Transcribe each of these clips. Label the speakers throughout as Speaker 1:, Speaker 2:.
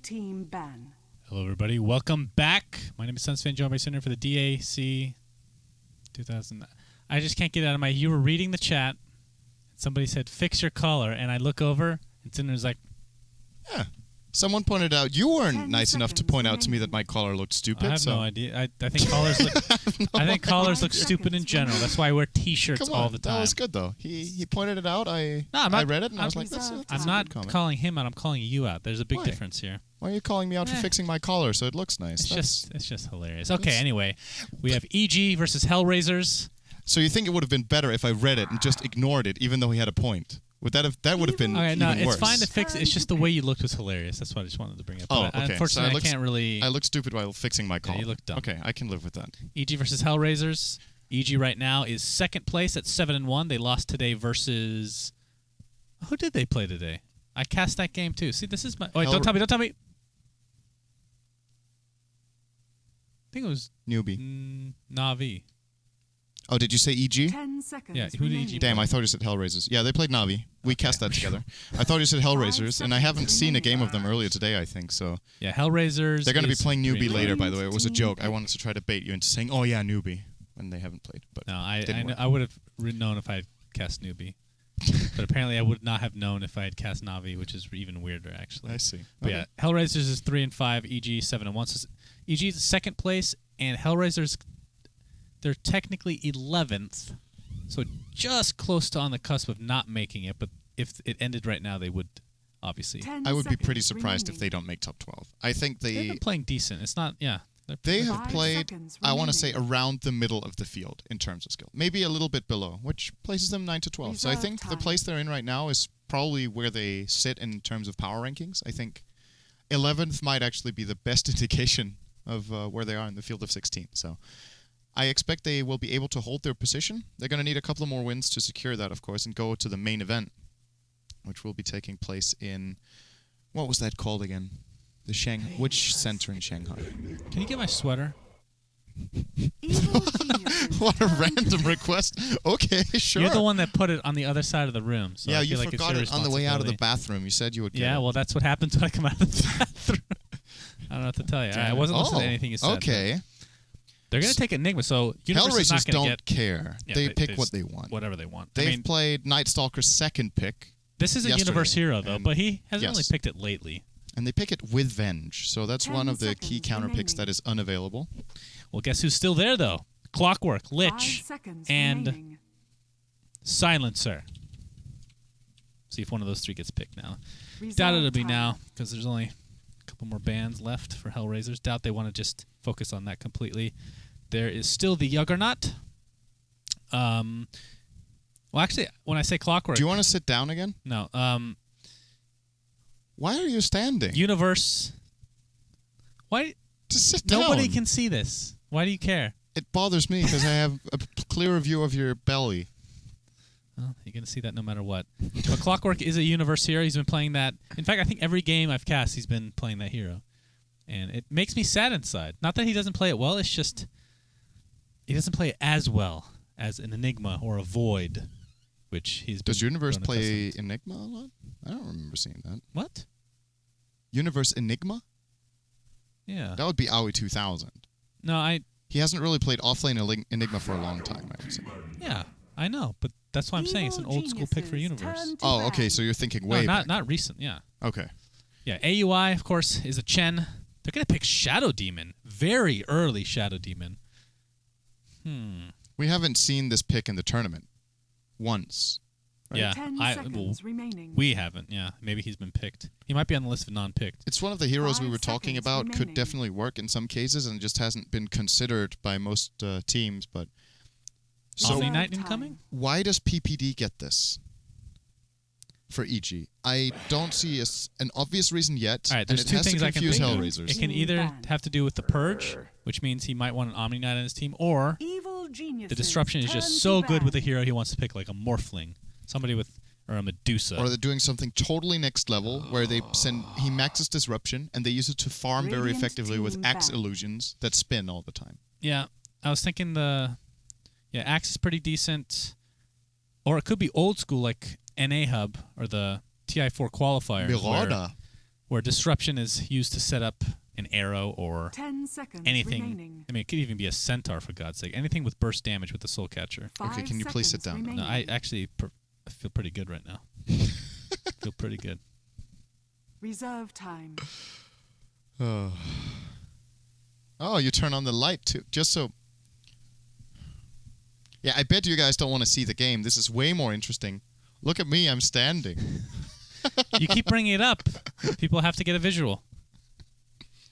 Speaker 1: team ban.
Speaker 2: Hello, everybody. Welcome back. My name is SUNSfan, joined by Center for the DAC 2000. I just can't get out of my... You were reading the chat. Somebody said, fix your color. And I look over, and Cinder's like...
Speaker 3: Yeah. Someone pointed out, you weren't nice enough to point out to me that my collar looked stupid.
Speaker 2: I have no idea. I think collars look... I think collars look stupid in general. That's why I wear T-shirts all the time.
Speaker 3: That was good, though. He pointed it out. I read it, and I was like, that's
Speaker 2: I'm not calling him out. I'm calling you out. There's a big difference here.
Speaker 3: Why are you calling me out for fixing my collar so it looks nice?
Speaker 2: It's just hilarious. Okay, anyway. We have EG versus HellRaisers.
Speaker 3: So you think it would have been better if I read it and just ignored it, even though he had a point? That would have been even worse.
Speaker 2: It's fine to fix it. It's just the way you looked was hilarious. That's what I just wanted to bring up.
Speaker 3: Oh, okay.
Speaker 2: Unfortunately, I can't really...
Speaker 3: I look stupid while fixing my collar.
Speaker 2: Yeah, you look dumb.
Speaker 3: Okay, I can live with that.
Speaker 2: EG versus HellRaisers. EG right now is second place at 7-1. They lost today versus... Who did they play today? I cast that game too. See, this is my... Oh, wait, don't tell me. I think it was...
Speaker 3: Newbie.
Speaker 2: Navi.
Speaker 3: Oh, did you say EG?
Speaker 1: 10 seconds.
Speaker 2: Yeah, who did EG play?
Speaker 3: Damn, I thought you said HellRaisers. Yeah, they played Navi. We cast that together. I thought you said HellRaisers, and I haven't seen a game of them earlier today, I think, so...
Speaker 2: Yeah, HellRaisers...
Speaker 3: They're going to be playing Newbie later, by the way. It was a joke. I wanted to try to bait you into saying, oh yeah, Newbie, when they haven't played. But
Speaker 2: no, I would have known if I had cast Newbie. But apparently I would not have known if I had cast Navi, which is even weirder, actually.
Speaker 3: I see.
Speaker 2: But yeah, HellRaisers is 3-5, EG 7-1. So EG is second place, and HellRaisers, they're technically 11th, so just close to on the cusp of not making it. But if it ended right now, they would obviously.
Speaker 3: I would be pretty surprised if they don't make top 12. I think
Speaker 2: they've been playing decent. It's not, yeah.
Speaker 3: They have played, I want to say, around the middle of the field in terms of skill. Maybe a little bit below, which places them 9 to 12. So I think the place they're in right now is probably where they sit in terms of power rankings. I think 11th might actually be the best indication of where they are in the field of 16. So I expect they will be able to hold their position. They're going to need a couple of more wins to secure that, of course, and go to the main event, which will be taking place in, what was that called again? Which center in Shanghai?
Speaker 2: Can you get my sweater?
Speaker 3: What a random request. Okay, sure.
Speaker 2: You're the one that put it on the other side of the room. So
Speaker 3: yeah,
Speaker 2: I feel
Speaker 3: you
Speaker 2: like
Speaker 3: forgot it on the way out of the bathroom. You said you would get it.
Speaker 2: Yeah, well, that's what happens when I come out of the bathroom. I don't know what to tell you. I wasn't listening to anything you said.
Speaker 3: Okay.
Speaker 2: They're going to take Enigma, so
Speaker 3: HellRaisers don't care.
Speaker 2: Yeah,
Speaker 3: they pick what they want.
Speaker 2: Whatever they want.
Speaker 3: They've played Night Stalker's second pick.
Speaker 2: This is a Universe hero, though, but he hasn't really picked it lately.
Speaker 3: And they pick it with Venge, so that's one of the key counter picks that is unavailable.
Speaker 2: Well, guess who's still there, though? Clockwork, Lich, and Silencer. See if one of those three gets picked now. Doubt it'll be now, because there's only a couple more bands left for HellRaisers. Doubt they want to just focus on that completely. There is still the Juggernaut. Well, actually, when I say Clockwork...
Speaker 3: Do you want to sit down again?
Speaker 2: No.
Speaker 3: Why are you standing?
Speaker 2: Universe. Why?
Speaker 3: Just sit down.
Speaker 2: Nobody can see this. Why do you care?
Speaker 3: It bothers me because I have a clearer view of your belly.
Speaker 2: Well, you're going to see that no matter what. But Clockwork is a Universe hero. He's been playing that. In fact, I think every game I've cast, he's been playing that hero. And it makes me sad inside. Not that he doesn't play it well, it's just he doesn't play it as well as an Enigma or a Void, which he's
Speaker 3: Does Universe play Enigma a lot? I don't remember seeing that.
Speaker 2: What?
Speaker 3: Universe Enigma?
Speaker 2: Yeah.
Speaker 3: That would be Aoi 2000.
Speaker 2: No,
Speaker 3: He hasn't really played offlane Enigma for a long time, I would say.
Speaker 2: Yeah, I know, but that's why I'm saying it's an old school pick for Universe.
Speaker 3: Oh, okay, so you're thinking way back.
Speaker 2: Not recent, yeah.
Speaker 3: Okay.
Speaker 2: Yeah, AUI, of course, is a Chen. They're going to pick Shadow Demon. Very early Shadow Demon.
Speaker 3: We haven't seen this pick in the tournament. Once.
Speaker 2: Right? Yeah.
Speaker 1: 10 seconds remaining.
Speaker 2: We haven't, yeah. Maybe he's been picked. He might be on the list of non-picked.
Speaker 3: It's one of the heroes we were talking about. Could definitely work in some cases and just hasn't been considered by most teams. But
Speaker 2: so Omni Knight incoming?
Speaker 3: Why does PPD get this for EG? I don't see an obvious reason yet.
Speaker 2: All right, there's two things I can think
Speaker 3: HellRaisers.
Speaker 2: of. It can either have to do with the Purge, which means he might want an Omni Knight on his team, or the Disruption is just so good with a hero he wants to pick like a Morphling, somebody with, or a Medusa.
Speaker 3: Or they're doing something totally next level where he maxes Disruption and they use it to farm very effectively with Axe illusions that spin all the time.
Speaker 2: Yeah, I was thinking Axe is pretty decent, or it could be old school like NA Hub or the TI4 qualifier.
Speaker 3: Mirada.
Speaker 2: where disruption is used to set up an arrow or
Speaker 1: 10 seconds
Speaker 2: anything.
Speaker 1: remaining.
Speaker 2: I mean, it could even be a centaur, for God's sake. Anything with burst damage with the soul catcher.
Speaker 3: Okay, can you please sit
Speaker 1: 5 seconds
Speaker 3: down?
Speaker 2: No,
Speaker 1: remaining.
Speaker 2: I actually I feel pretty good right now. Feel pretty good.
Speaker 1: Reserve time.
Speaker 3: Oh, you turn on the light too, just so. Yeah, I bet you guys don't want to see the game. This is way more interesting. Look at me, I'm standing.
Speaker 2: You keep bringing it up. People have to get a visual.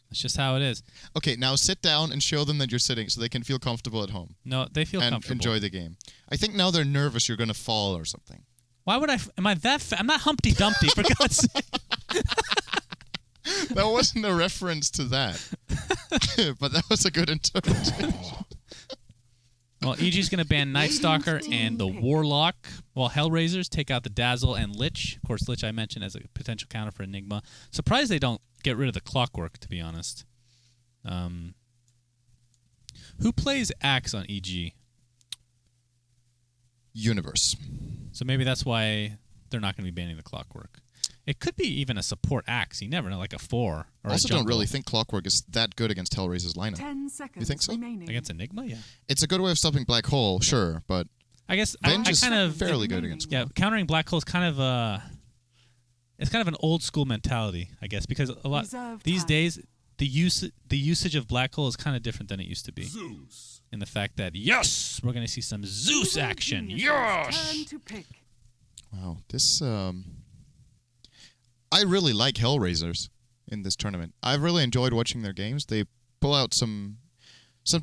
Speaker 2: That's just how it is.
Speaker 3: Okay, now sit down and show them that you're sitting so they can feel comfortable at home.
Speaker 2: No, they feel
Speaker 3: and
Speaker 2: comfortable.
Speaker 3: enjoy the game. I think now they're nervous you're going to fall or something.
Speaker 2: Why would I? Am I that? I'm not Humpty Dumpty, for God's sake.
Speaker 3: That wasn't a reference to that. But that was a good interpretation.
Speaker 2: Well, EG's going to ban Night Stalker and the Warlock, while HellRaisers take out the Dazzle and Lich. Of course, Lich I mentioned as a potential counter for Enigma. Surprised they don't get rid of the Clockwork, to be honest. Who plays Axe on EG?
Speaker 3: Universe.
Speaker 2: So maybe that's why they're not going to be banning the Clockwork. It could be even a support Axe. You never know, like a 4 or
Speaker 3: I also
Speaker 2: a jungle.
Speaker 3: don't really think Clockwork is that good against HellRaiser's lineup.
Speaker 1: 10 seconds
Speaker 3: You think so?
Speaker 1: remaining.
Speaker 2: Against Enigma, yeah.
Speaker 3: It's a good way of stopping Black Hole, sure, but
Speaker 2: I guess
Speaker 3: Venge
Speaker 2: I
Speaker 3: is
Speaker 2: kind of
Speaker 3: fairly good against
Speaker 2: yeah. Countering Black Hole is kind of it's kind of an old school mentality, I guess, because a lot
Speaker 1: Reserve
Speaker 2: these
Speaker 1: time.
Speaker 2: days the usage of Black Hole is kind of different than it used to be.
Speaker 4: Zeus.
Speaker 2: In the fact that yes, we're going to see some Zeus
Speaker 1: Evil
Speaker 2: action.
Speaker 1: geniuses,
Speaker 2: Yes.
Speaker 1: Turn to pick.
Speaker 3: wow, this I really like HellRaisers in this tournament. I've really enjoyed watching their games. They pull out some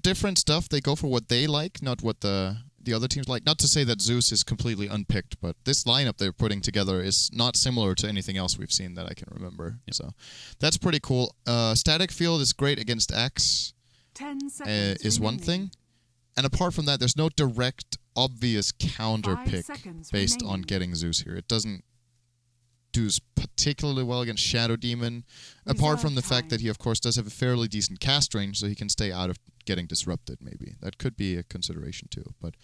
Speaker 3: different stuff. They go for what they like, not what the other teams like. Not to say that Zeus is completely unpicked, but this lineup they're putting together is not similar to anything else we've seen that I can remember. Yep. So that's pretty cool. Static Field is great against Axe.
Speaker 1: 10 seconds
Speaker 3: Is one thing. And apart from that, there's no direct, obvious counter
Speaker 1: 5
Speaker 3: pick
Speaker 1: seconds
Speaker 3: based on
Speaker 1: remaining.
Speaker 3: getting Zeus here. It doesn't do particularly well against Shadow Demon, apart from the fact that he, of course, does have a fairly decent cast range, so he can stay out of getting disrupted, maybe. That could be a consideration, too. But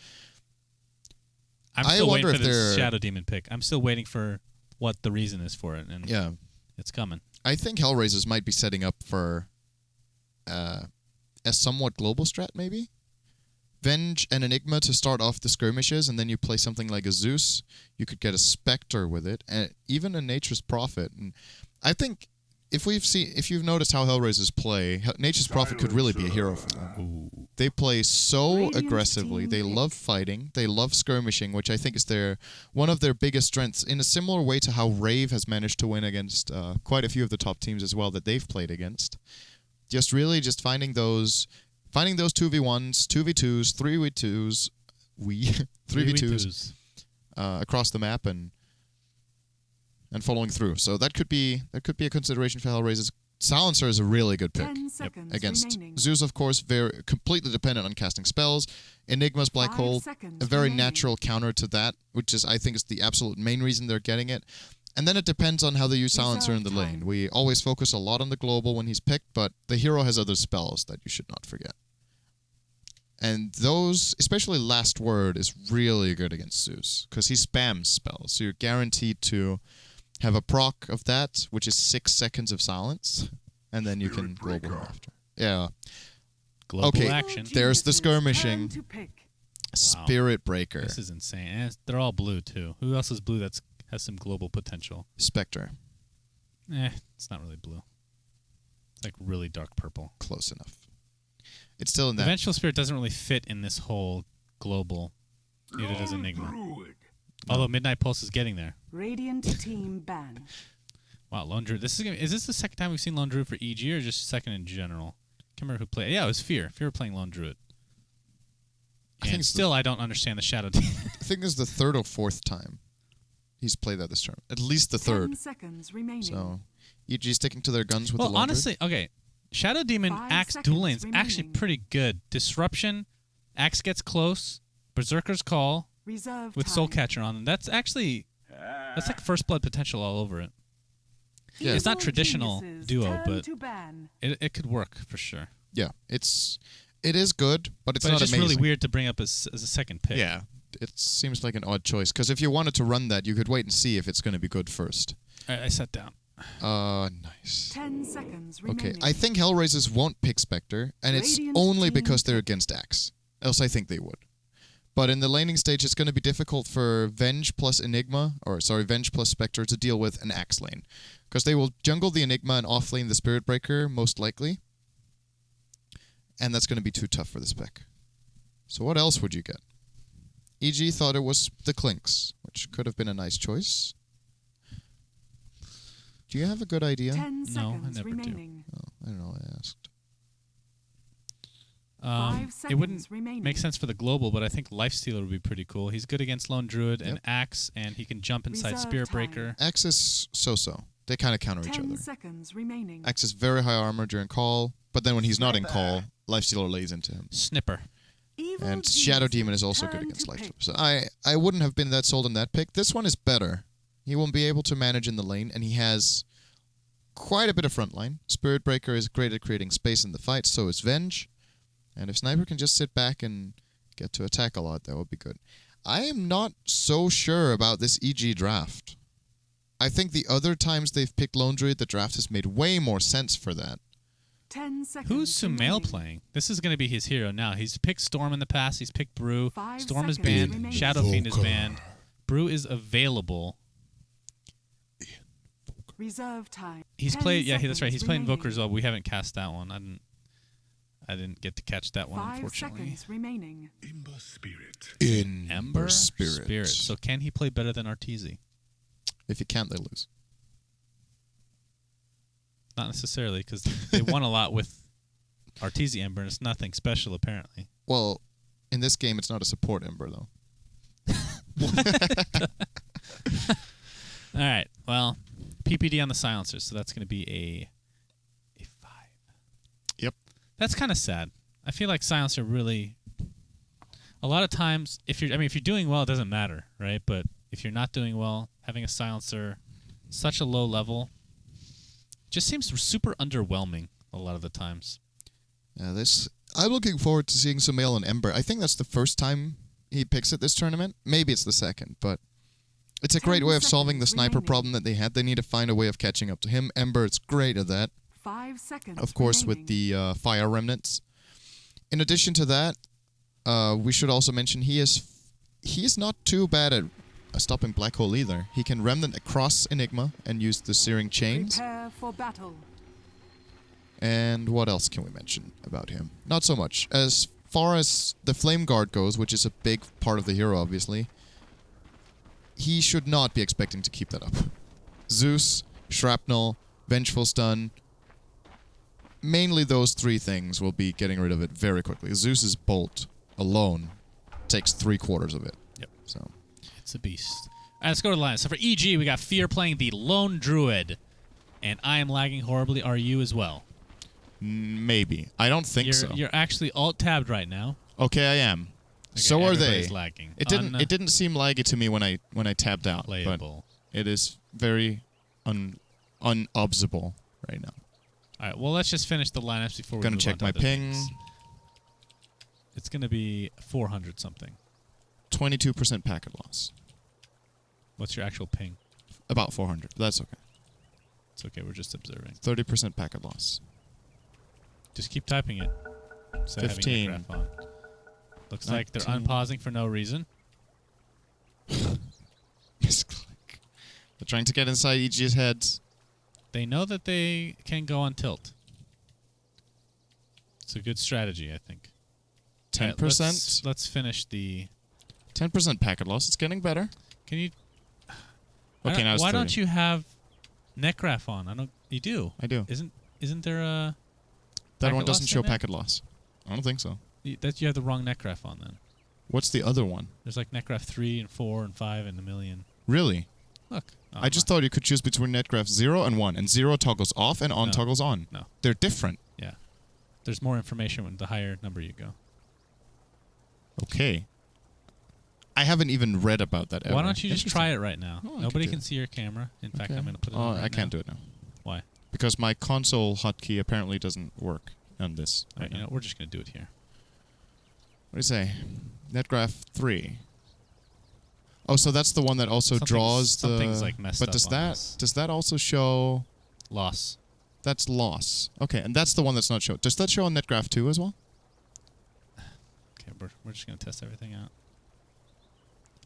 Speaker 2: I'm
Speaker 3: I
Speaker 2: still
Speaker 3: wonder
Speaker 2: waiting for
Speaker 3: if
Speaker 2: this
Speaker 3: they're-
Speaker 2: Shadow Demon pick. I'm still waiting for what the reason is for it, and
Speaker 3: yeah,
Speaker 2: it's coming.
Speaker 3: I think HellRaisers might be setting up for a somewhat global strat, maybe? Venge and Enigma to start off the skirmishes, and then you play something like a Zeus. You could get a Spectre with it, and even a Nature's Prophet. And I think if you've noticed how HellRaisers play, Nature's Prophet could really be a hero for them.
Speaker 2: Ooh.
Speaker 3: They play so
Speaker 1: Radiant
Speaker 3: aggressively.
Speaker 1: team
Speaker 3: They
Speaker 1: pick.
Speaker 3: love fighting. They love skirmishing, which I think is one of their biggest strengths. In a similar way to how Rave has managed to win against quite a few of the top teams as well that they've played against. Just finding those 2v1s, 2v2s, 3v2s, 3v2s across the map and following through. So that could be a consideration for HellRaisers. Silencer is a really good pick
Speaker 1: 10 seconds
Speaker 3: against
Speaker 1: remaining.
Speaker 3: Zeus, of course, very completely dependent on casting spells. Enigma's Black
Speaker 1: 5
Speaker 3: Hole,
Speaker 1: seconds
Speaker 3: a very
Speaker 1: remaining.
Speaker 3: natural counter to that, which I think is the absolute main reason they're getting it. And then it depends on how they use Silencer in the
Speaker 1: Reserve
Speaker 3: lane.
Speaker 1: time.
Speaker 3: We always focus a lot on the global when he's picked, but the hero has other spells that you should not forget. And those, especially Last Word, is really good against Zeus, because he spams spells. So you're guaranteed to have a proc of that, which is 6 seconds of silence, and then you can global him after. Yeah.
Speaker 2: Global
Speaker 3: Okay.
Speaker 2: action.
Speaker 3: There's the
Speaker 1: Geniuses,
Speaker 3: skirmishing.
Speaker 1: turn to pick.
Speaker 3: Spirit Breaker.
Speaker 2: This is insane. And they're all blue, too. Who else is blue that has some global potential?
Speaker 3: Spectre.
Speaker 2: It's not really blue. It's like really dark purple.
Speaker 3: Close enough. It's still in that.
Speaker 2: The Vengeful Spirit doesn't really fit in this whole global. Neither does Enigma.
Speaker 4: Druid.
Speaker 2: Although Midnight Pulse is getting there.
Speaker 1: Radiant team ban.
Speaker 2: Wow, Lone Druid. Is this the second time we've seen Lone Druid for EG or just second in general? Can't remember who played. Yeah, it was Fear. Fear were playing Lone Druid.
Speaker 3: I think
Speaker 2: And
Speaker 3: it's
Speaker 2: still, I don't understand the Shadow Demon.
Speaker 3: I think this is the third or fourth time he's played that this term. At least the third.
Speaker 1: 10 seconds remaining.
Speaker 3: So, EG sticking to their guns with the
Speaker 2: Well,
Speaker 3: Lone Druid.
Speaker 2: honestly, okay. Shadow Demon
Speaker 1: 5
Speaker 2: Axe dual lane's
Speaker 1: seconds
Speaker 2: actually
Speaker 1: remaining.
Speaker 2: pretty good. Disruption, Axe gets close, Berserker's Call
Speaker 1: Reserve
Speaker 2: with
Speaker 1: time.
Speaker 2: Soul Catcher on them. That's like First Blood potential all over it.
Speaker 3: Yeah.
Speaker 2: It's not
Speaker 1: Evil
Speaker 2: traditional
Speaker 1: geniuses,
Speaker 2: duo,
Speaker 1: turn
Speaker 2: but
Speaker 1: to ban.
Speaker 2: it could work for sure.
Speaker 3: Yeah, it is good, but it's
Speaker 2: But
Speaker 3: not
Speaker 2: it's just
Speaker 3: amazing.
Speaker 2: really weird to bring up as a second pick.
Speaker 3: Yeah, it seems like an odd choice, because if you wanted to run that, you could wait and see if it's going to be good first.
Speaker 2: All right, I sat down.
Speaker 3: Nice.
Speaker 1: 10 seconds
Speaker 3: Okay,
Speaker 1: remaining.
Speaker 3: I think HellRaisers won't pick Spectre, and it's
Speaker 1: Radiant
Speaker 3: only
Speaker 1: team
Speaker 3: because they're
Speaker 1: pick.
Speaker 3: against Axe. Else I think they would. But in the laning stage, it's going to be difficult for Venge plus Enigma, or sorry, Venge plus Spectre to deal with an Axe lane. Because they will jungle the Enigma and offlane the Spirit Breaker, most likely. And that's going to be too tough for the Spec. So what else would you get? EG thought it was the Clinks, which could have been a nice choice. Do you have a good idea?
Speaker 1: 10
Speaker 2: No, I
Speaker 1: seconds
Speaker 2: never do.
Speaker 1: remaining.
Speaker 3: Oh, I don't know, I asked.
Speaker 1: 5
Speaker 2: It wouldn't
Speaker 1: seconds remaining.
Speaker 2: make sense for the global, but I think Lifestealer would be pretty cool. He's good against Lone Druid and
Speaker 3: Yep.
Speaker 2: Axe, and he can jump inside
Speaker 1: Reserve
Speaker 2: Spirit
Speaker 1: time.
Speaker 2: Breaker.
Speaker 3: Axe is so-so. They kind of counter each
Speaker 1: 10
Speaker 3: other.
Speaker 1: seconds remaining.
Speaker 3: Axe is very high armor during call, but then when he's not in call, Lifestealer lays into him.
Speaker 2: Snipper.
Speaker 1: Evil
Speaker 3: And
Speaker 1: genius
Speaker 3: Shadow Demon is also good
Speaker 1: turn
Speaker 3: against
Speaker 1: to
Speaker 3: Lifestealer.
Speaker 1: pick.
Speaker 3: So I wouldn't have been that sold on that pick. This one is better. He won't be able to manage in the lane, and he has quite a bit of frontline. Spirit Breaker is great at creating space in the fight, so is Venge. And if Sniper can just sit back and get to attack a lot, that would be good. I am not so sure about this EG draft. I think the other times they've picked Lone Druid, the draft has made way more sense for that.
Speaker 1: 10 seconds
Speaker 2: Who's Sumail
Speaker 1: remaining.
Speaker 2: playing? This is going to be his hero now. He's picked Storm in the past. He's picked Brew.
Speaker 1: 5
Speaker 2: Storm is
Speaker 1: seconds
Speaker 2: banned.
Speaker 1: remaining.
Speaker 2: Shadow Fiend is banned. Brew is available.
Speaker 1: Reserve time.
Speaker 2: He's
Speaker 1: 10
Speaker 2: played. Yeah, that's right. He's
Speaker 1: seconds
Speaker 2: playing
Speaker 1: remaining.
Speaker 2: Invoker as well. We haven't cast that one. I didn't get to catch that one,
Speaker 1: 5
Speaker 2: unfortunately.
Speaker 1: seconds remaining.
Speaker 4: Ember Spirit.
Speaker 3: In
Speaker 2: Ember
Speaker 3: Spirit.
Speaker 2: So can he play better than Arteezy?
Speaker 3: If you can't, they lose.
Speaker 2: Not necessarily, because they won a lot with Arteezy Ember, and it's nothing special, apparently.
Speaker 3: Well, in this game, it's not a support Ember, though.
Speaker 2: All right. Well, PPD on the silencer, so that's going to be a 5.
Speaker 3: Yep.
Speaker 2: That's kind of sad. I feel like silencer really. A lot of times, if you're doing well, it doesn't matter, right? But if you're not doing well, having a silencer such a low level just seems super underwhelming a lot of the times.
Speaker 3: Yeah, I'm looking forward to seeing Sumail and Ember. I think that's the first time he picks it this tournament. Maybe it's the second, but it's a
Speaker 1: 10
Speaker 3: great way of solving the
Speaker 1: seconds
Speaker 3: sniper
Speaker 1: remaining.
Speaker 3: problem that they had. They need to find a way of catching up to him. Ember is great at that.
Speaker 1: 5 seconds
Speaker 3: Of course,
Speaker 1: remaining.
Speaker 3: with the fire remnants. In addition to that, we should also mention he is not too bad at stopping Black Hole either. He can remnant across Enigma and use the Searing Chains.
Speaker 1: Prepare for battle.
Speaker 3: And what else can we mention about him? Not so much. As far as the Flame Guard goes, which is a big part of the hero, obviously, he should not be expecting to keep that up. Zeus, Shrapnel, Vengeful Stun, mainly those 3 things will be getting rid of it very quickly. Zeus's Bolt alone takes 3/4 of it.
Speaker 2: Yep.
Speaker 3: So
Speaker 2: It's a beast. All right, let's go to the line. So for EG, we got Fear playing the Lone Druid. And I am lagging horribly. Are you as well?
Speaker 3: maybe. I don't think so.
Speaker 2: You're actually alt-tabbed right now.
Speaker 3: Okay, I am.
Speaker 2: Okay,
Speaker 3: So are they.
Speaker 2: everybody's lagging.
Speaker 3: It didn't seem laggy to me when I tabbed out. But
Speaker 2: Unplayable.
Speaker 3: it is very unobservable right now.
Speaker 2: All right, well, let's just finish the lineups before we
Speaker 3: Gonna
Speaker 2: move
Speaker 3: check
Speaker 2: on to
Speaker 3: my
Speaker 2: other
Speaker 3: ping.
Speaker 2: things. It's going to be 400 something.
Speaker 3: 22% packet loss.
Speaker 2: What's your actual ping?
Speaker 3: About 400. But that's okay.
Speaker 2: It's okay, we're just observing.
Speaker 3: 30% packet loss.
Speaker 2: Just keep typing it. instead of having
Speaker 3: 15.
Speaker 2: your graph on. Looks like they're
Speaker 3: 19.
Speaker 2: unpausing for no reason.
Speaker 3: Misclick. They're trying to get inside EG's heads.
Speaker 2: They know that they can go on tilt. It's a good strategy, I think.
Speaker 3: 10%?
Speaker 2: Let's finish the...
Speaker 3: 10% packet loss. It's getting better.
Speaker 2: Can you...
Speaker 3: Okay, now it's
Speaker 2: Why
Speaker 3: 30.
Speaker 2: don't you have Necgraph on? I don't... You do.
Speaker 3: I do.
Speaker 2: Isn't there a...
Speaker 3: That
Speaker 2: packet
Speaker 3: one doesn't
Speaker 2: loss
Speaker 3: show
Speaker 2: in there?
Speaker 3: packet loss. I don't think so.
Speaker 2: You have the wrong Necgraph on then.
Speaker 3: What's the other one?
Speaker 2: There's like Necgraph 3 and 4 and 5 and a million.
Speaker 3: Really?
Speaker 2: Look. Oh,
Speaker 3: I just thought you could choose between Netgraph 0 and 1, and 0 toggles off and on
Speaker 2: No.
Speaker 3: toggles on.
Speaker 2: No.
Speaker 3: They're different.
Speaker 2: Yeah. There's more information when the higher number you go.
Speaker 3: Okay. I haven't even read about that ever.
Speaker 2: Why don't you just try it right now?
Speaker 3: Oh, I
Speaker 2: Nobody
Speaker 3: could do
Speaker 2: can
Speaker 3: it.
Speaker 2: see your camera. In fact,
Speaker 3: Okay.
Speaker 2: I'm going to put it
Speaker 3: Oh,
Speaker 2: on right
Speaker 3: I can't
Speaker 2: now.
Speaker 3: do it now.
Speaker 2: Why?
Speaker 3: Because my console hotkey apparently doesn't work on this.
Speaker 2: All right, you know, we're just going to do it here.
Speaker 3: What do you say? Netgraph 3. Oh, so that's the one that also draws the...
Speaker 2: Something's like messed
Speaker 3: but
Speaker 2: up
Speaker 3: does
Speaker 2: on
Speaker 3: that
Speaker 2: this.
Speaker 3: does that also show...
Speaker 2: Loss.
Speaker 3: That's loss. Okay, and that's the one that's not shown. Does that show on NetGraph 2 as well?
Speaker 2: Okay, we're just gonna test everything out.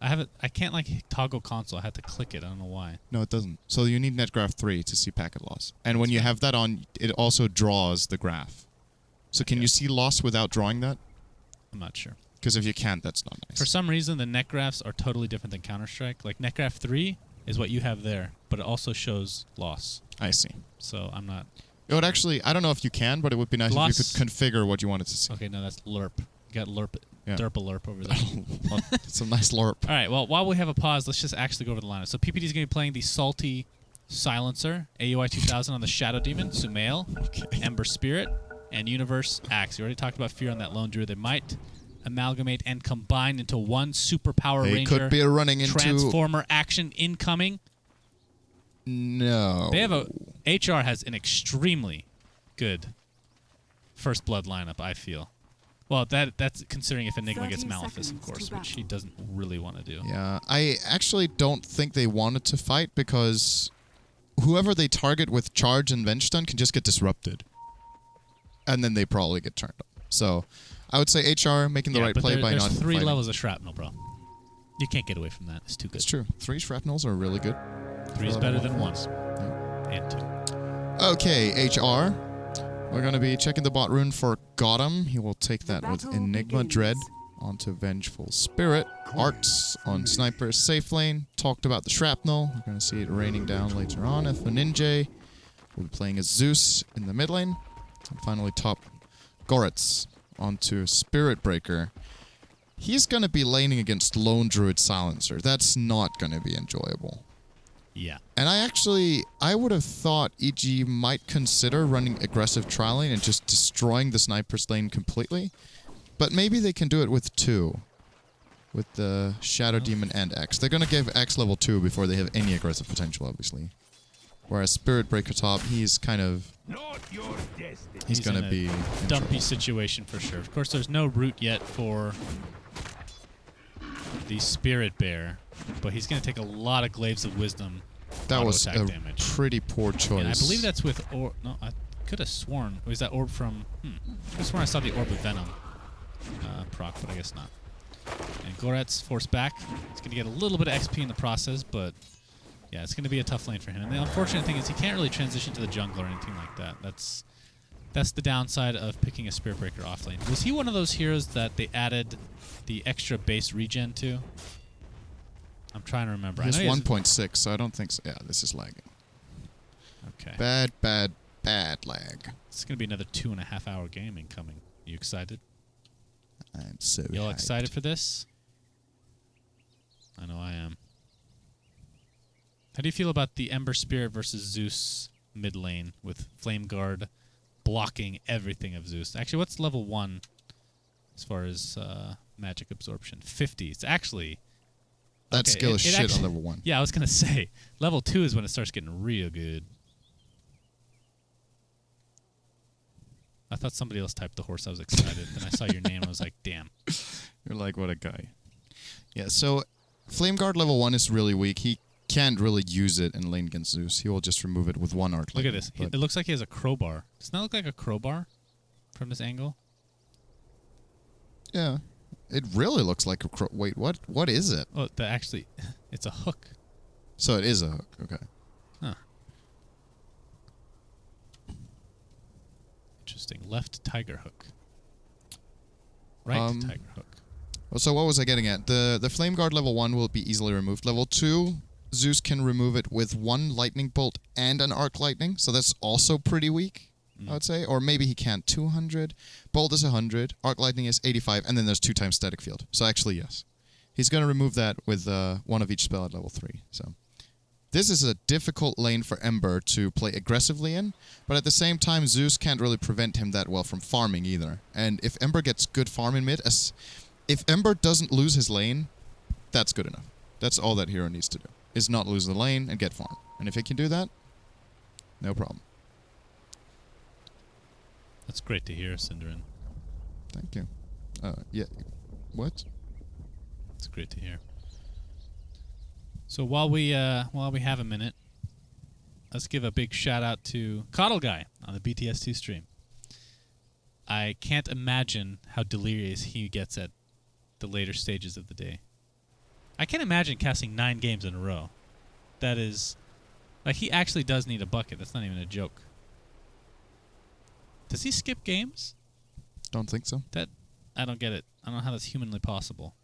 Speaker 2: I can't like toggle console. I had to click it. I don't know why.
Speaker 3: No, it doesn't. So you need NetGraph 3 to see packet loss. And when you have that on, it also draws the graph. So can you see loss without drawing that?
Speaker 2: I'm not sure.
Speaker 3: Because if you can't, that's not nice.
Speaker 2: For some reason, the net graphs are totally different than Counter-Strike. Like NetGraph 3 is what you have there, but it also shows loss.
Speaker 3: I see.
Speaker 2: So I'm not...
Speaker 3: It would actually, I don't know if you can, but it would be nice if you could configure what you wanted to see.
Speaker 2: Okay, no, that's LERP. You got LERP,
Speaker 3: Yeah.
Speaker 2: derp-a-lerp over there.
Speaker 3: It's a nice LARP.
Speaker 2: All right, well, while we have a pause, let's just actually go over the lineup. So PPD is going to be playing the Salty Silencer, AUI 2000 on the Shadow Demon, Sumail, Ember Spirit, and Universe Axe. You already talked about Fear on that Lone Druid. They might amalgamate and combine into one superpower
Speaker 3: They
Speaker 2: ranger.
Speaker 3: could be running into...
Speaker 2: Transformer action incoming.
Speaker 3: No.
Speaker 2: They have HR has an extremely good First Blood lineup, I feel. Well, that's considering if Enigma gets
Speaker 1: 30
Speaker 2: Maleficent, of
Speaker 1: seconds
Speaker 2: course,
Speaker 1: to
Speaker 2: which he
Speaker 1: battle.
Speaker 2: doesn't really want to do.
Speaker 3: Yeah, I actually don't think they wanted to fight because whoever they target with Charge and Venge Stun can just get disrupted. And then they probably get turned up. So I would say HR making the right play by not
Speaker 2: There's 3
Speaker 3: fighting.
Speaker 2: levels of shrapnel, bro. You can't get away from that. It's too good.
Speaker 3: It's true. 3 shrapnels are really good.
Speaker 2: 3 is better than 1.
Speaker 3: Yeah.
Speaker 2: And 2.
Speaker 3: Okay, HR. We're going to be checking the bot rune for Gotham. He will take that with
Speaker 1: battle
Speaker 3: Enigma
Speaker 1: begins.
Speaker 3: Dread onto Vengeful Spirit. Arts on Sniper Safe Lane. Talked about the Shrapnel. We're going to see it raining down later on. Ninja will be playing as Zeus in the mid lane. And finally top Goretz onto Spirit Breaker. He's going to be laning against Lone Druid Silencer. That's not going to be enjoyable.
Speaker 2: Yeah.
Speaker 3: And I would have thought EG might consider running aggressive trial lane and just destroying the sniper's lane completely. But maybe they can do it with 2. With the Shadow Demon and X. They're going to give X level 2 before they have any aggressive potential, obviously. Whereas Spirit Breaker top, he's kind of... He's going to be... in
Speaker 2: dumpy
Speaker 3: trouble.
Speaker 2: situation for sure. Of course, there's no route yet for the Spirit Bear, but he's going to take a lot of Glaives of Wisdom.
Speaker 3: That was a
Speaker 2: damage.
Speaker 3: pretty poor choice.
Speaker 2: And I believe that's with Orb. No, I could have sworn. Was that Orb from... I could have sworn I saw the Orb of Venom proc, but I guess not. And Goretz forced back. He's going to get a little bit of XP in the process, but yeah, it's going to be a tough lane for him. And the unfortunate thing is he can't really transition to the jungle or anything like that. That's the downside of picking a Spirit Breaker off lane. Was he one of those heroes that they added the extra base regen to? I'm trying to remember.
Speaker 3: He's
Speaker 2: I know
Speaker 3: 1.6, so I don't think so. Yeah, this is lagging.
Speaker 2: Okay.
Speaker 3: Bad lag.
Speaker 2: It's going to be another 2.5 hour game incoming. You excited?
Speaker 3: I'm so
Speaker 2: Y'all
Speaker 3: hyped.
Speaker 2: excited for this? I know I am. How do you feel about the Ember Spirit versus Zeus mid lane with Flame Guard blocking everything of Zeus? Actually, what's level 1 as far as magic absorption? 50. It's actually...
Speaker 3: That
Speaker 2: okay,
Speaker 3: skill is shit
Speaker 2: actually,
Speaker 3: on level 1.
Speaker 2: Yeah, I was going to say. Level 2 is when it starts getting real good. I thought somebody else typed the horse. I was excited. Then I saw your name. I was like, damn.
Speaker 3: You're like, what a guy. Yeah, so Flame Guard level 1 is really weak. He can't really use it in lane against Zeus. He will just remove it with 1 arc.
Speaker 2: Look at this. It looks like he has a crowbar. Doesn't that look like a crowbar from this angle?
Speaker 3: Yeah. It really looks like a wait, what? What is it?
Speaker 2: Oh, actually, it's a hook.
Speaker 3: So it is a hook. Okay.
Speaker 2: Huh. Interesting. Left tiger hook. Right tiger hook.
Speaker 3: Well, so what was I getting at? The Flame Guard level 1 will be easily removed. Level 2, Zeus can remove it with 1 lightning bolt and an arc lightning. So that's also pretty weak, I would say. Or maybe he can't. 200. Bolt is 100. Arc lightning is 85. And then there's 2 times static field. So actually, yes. He's going to remove that with 1 of each spell at level 3. So this is a difficult lane for Ember to play aggressively in. But at the same time, Zeus can't really prevent him that well from farming either. And if Ember gets good farm in mid... If Ember doesn't lose his lane, that's good enough. That's all that hero needs to do, is not lose the lane and get farm. And if he can do that, no problem.
Speaker 2: That's great to hear, syndereN.
Speaker 3: Thank you. Yeah. What?
Speaker 2: It's great to hear. So while we have a minute, let's give a big shout out to Coddle Guy on the BTS2 stream. I can't imagine how delirious he gets at the later stages of the day. I can't imagine casting 9 games in a row. That is, like, he actually does need a bucket. That's not even a joke. Does he skip games?
Speaker 3: Don't think so.
Speaker 2: I don't get it. I don't know how that's humanly possible.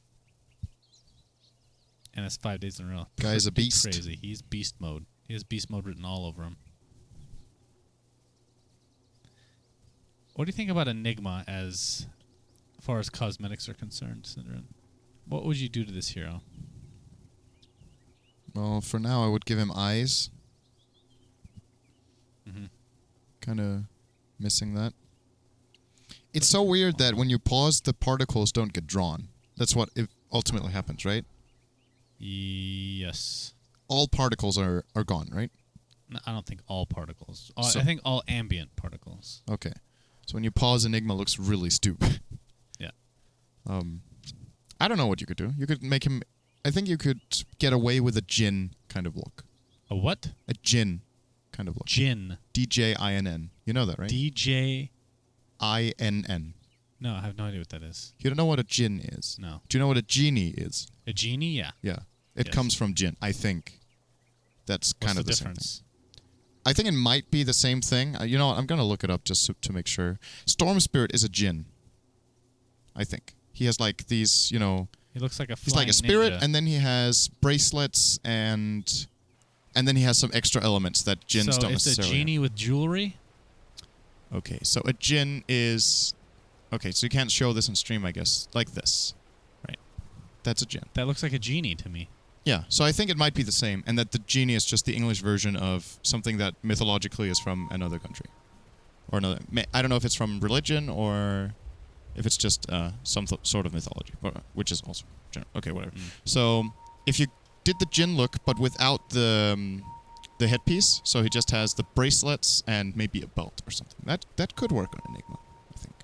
Speaker 2: And it's 5 days in a row.
Speaker 3: Guy's a beast.
Speaker 2: Crazy. He's beast mode. He has beast mode written all over him. What do you think about Enigma as far as cosmetics are concerned, syndereN? What would you do to this hero?
Speaker 3: Well, for now, I would give him eyes.
Speaker 2: Mm-hmm.
Speaker 3: Kind of missing that. It's so weird that when you pause, the particles don't get drawn. That's what ultimately happens, right?
Speaker 2: Yes.
Speaker 3: All particles are gone, right?
Speaker 2: No, I don't think all particles.
Speaker 3: So-
Speaker 2: I think all ambient particles.
Speaker 3: Okay. So when you pause, Enigma looks really stupid.
Speaker 2: Yeah.
Speaker 3: I don't know what you could do. You could make him... I think you could get away with a Jin kind of look.
Speaker 2: A what?
Speaker 3: A Jin kind of look.
Speaker 2: Jin.
Speaker 3: D-J-I-N-N. You know that, right?
Speaker 2: DJ.
Speaker 3: I-N-N.
Speaker 2: No, I have no idea what that is.
Speaker 3: You don't know what a Jin is?
Speaker 2: No.
Speaker 3: Do you know what a genie is?
Speaker 2: A genie? Yeah.
Speaker 3: Yeah. It
Speaker 2: Yes.
Speaker 3: comes from Jin, I think. That's
Speaker 2: What's
Speaker 3: kind of
Speaker 2: the
Speaker 3: the same
Speaker 2: difference?
Speaker 3: thing. I think it might be the same thing. You know what? I'm going to look it up just to make sure. Storm Spirit is a Jin. I think. He has like these, you know...
Speaker 2: He looks like a
Speaker 3: He's like a
Speaker 2: flying
Speaker 3: spirit,
Speaker 2: ninja.
Speaker 3: and then he has bracelets, and then he has some extra elements that Jins
Speaker 2: so
Speaker 3: don't
Speaker 2: it's a
Speaker 3: necessarily
Speaker 2: genie with jewelry?
Speaker 3: have. Okay, so a Jin is... Okay, so you can't show this on stream, I guess. Like this.
Speaker 2: Right.
Speaker 3: That's a Jin.
Speaker 2: That looks like a genie to me.
Speaker 3: Yeah, so I think it might be the same, and that the genie is just the English version of something that mythologically is from another country. Or another... I don't know if it's from religion, or if it's just some sort of mythology, which is also general. Okay, whatever. So, if you did the Jin look, but without the headpiece, so he just has the bracelets and maybe a belt or something, that could work on Enigma, I think.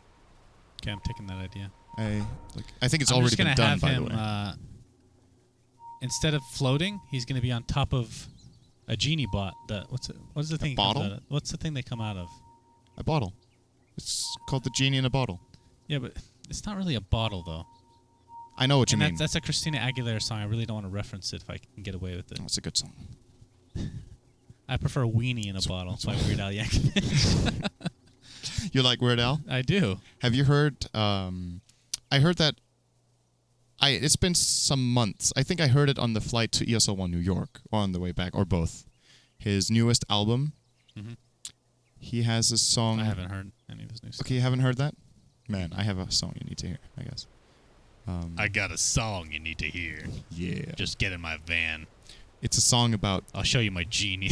Speaker 2: Okay, I'm taking that idea.
Speaker 3: I think it's
Speaker 2: I'm
Speaker 3: already
Speaker 2: just gonna
Speaker 3: been done,
Speaker 2: have
Speaker 3: by
Speaker 2: him,
Speaker 3: the way.
Speaker 2: Instead of floating, he's going to be on top of a genie bot. What's the thing?
Speaker 3: bottle?
Speaker 2: What's the thing they come out of?
Speaker 3: A bottle. It's called the genie in a bottle.
Speaker 2: Yeah, but it's not really a bottle, though.
Speaker 3: I know what you mean.
Speaker 2: That's a Christina Aguilera song. I really don't want to reference it if I can get away with it.
Speaker 3: Oh, it's a good song.
Speaker 2: I prefer Weenie in a bottle by Weird Al Yankovic.
Speaker 3: You like Weird Al?
Speaker 2: I do.
Speaker 3: Have you heard... I heard that... It's been some months. I think I heard it on the flight to ESL1 New York, or on the way back, or both. His newest album.
Speaker 2: Mm-hmm.
Speaker 3: He has a song...
Speaker 2: I haven't heard any of his new stuff.
Speaker 3: Okay, you haven't heard that? Man, I have a song you need to hear, I guess.
Speaker 2: I got a song you need to hear.
Speaker 3: Yeah.
Speaker 2: Just get in my van.
Speaker 3: It's a song about...
Speaker 2: I'll show you my genie.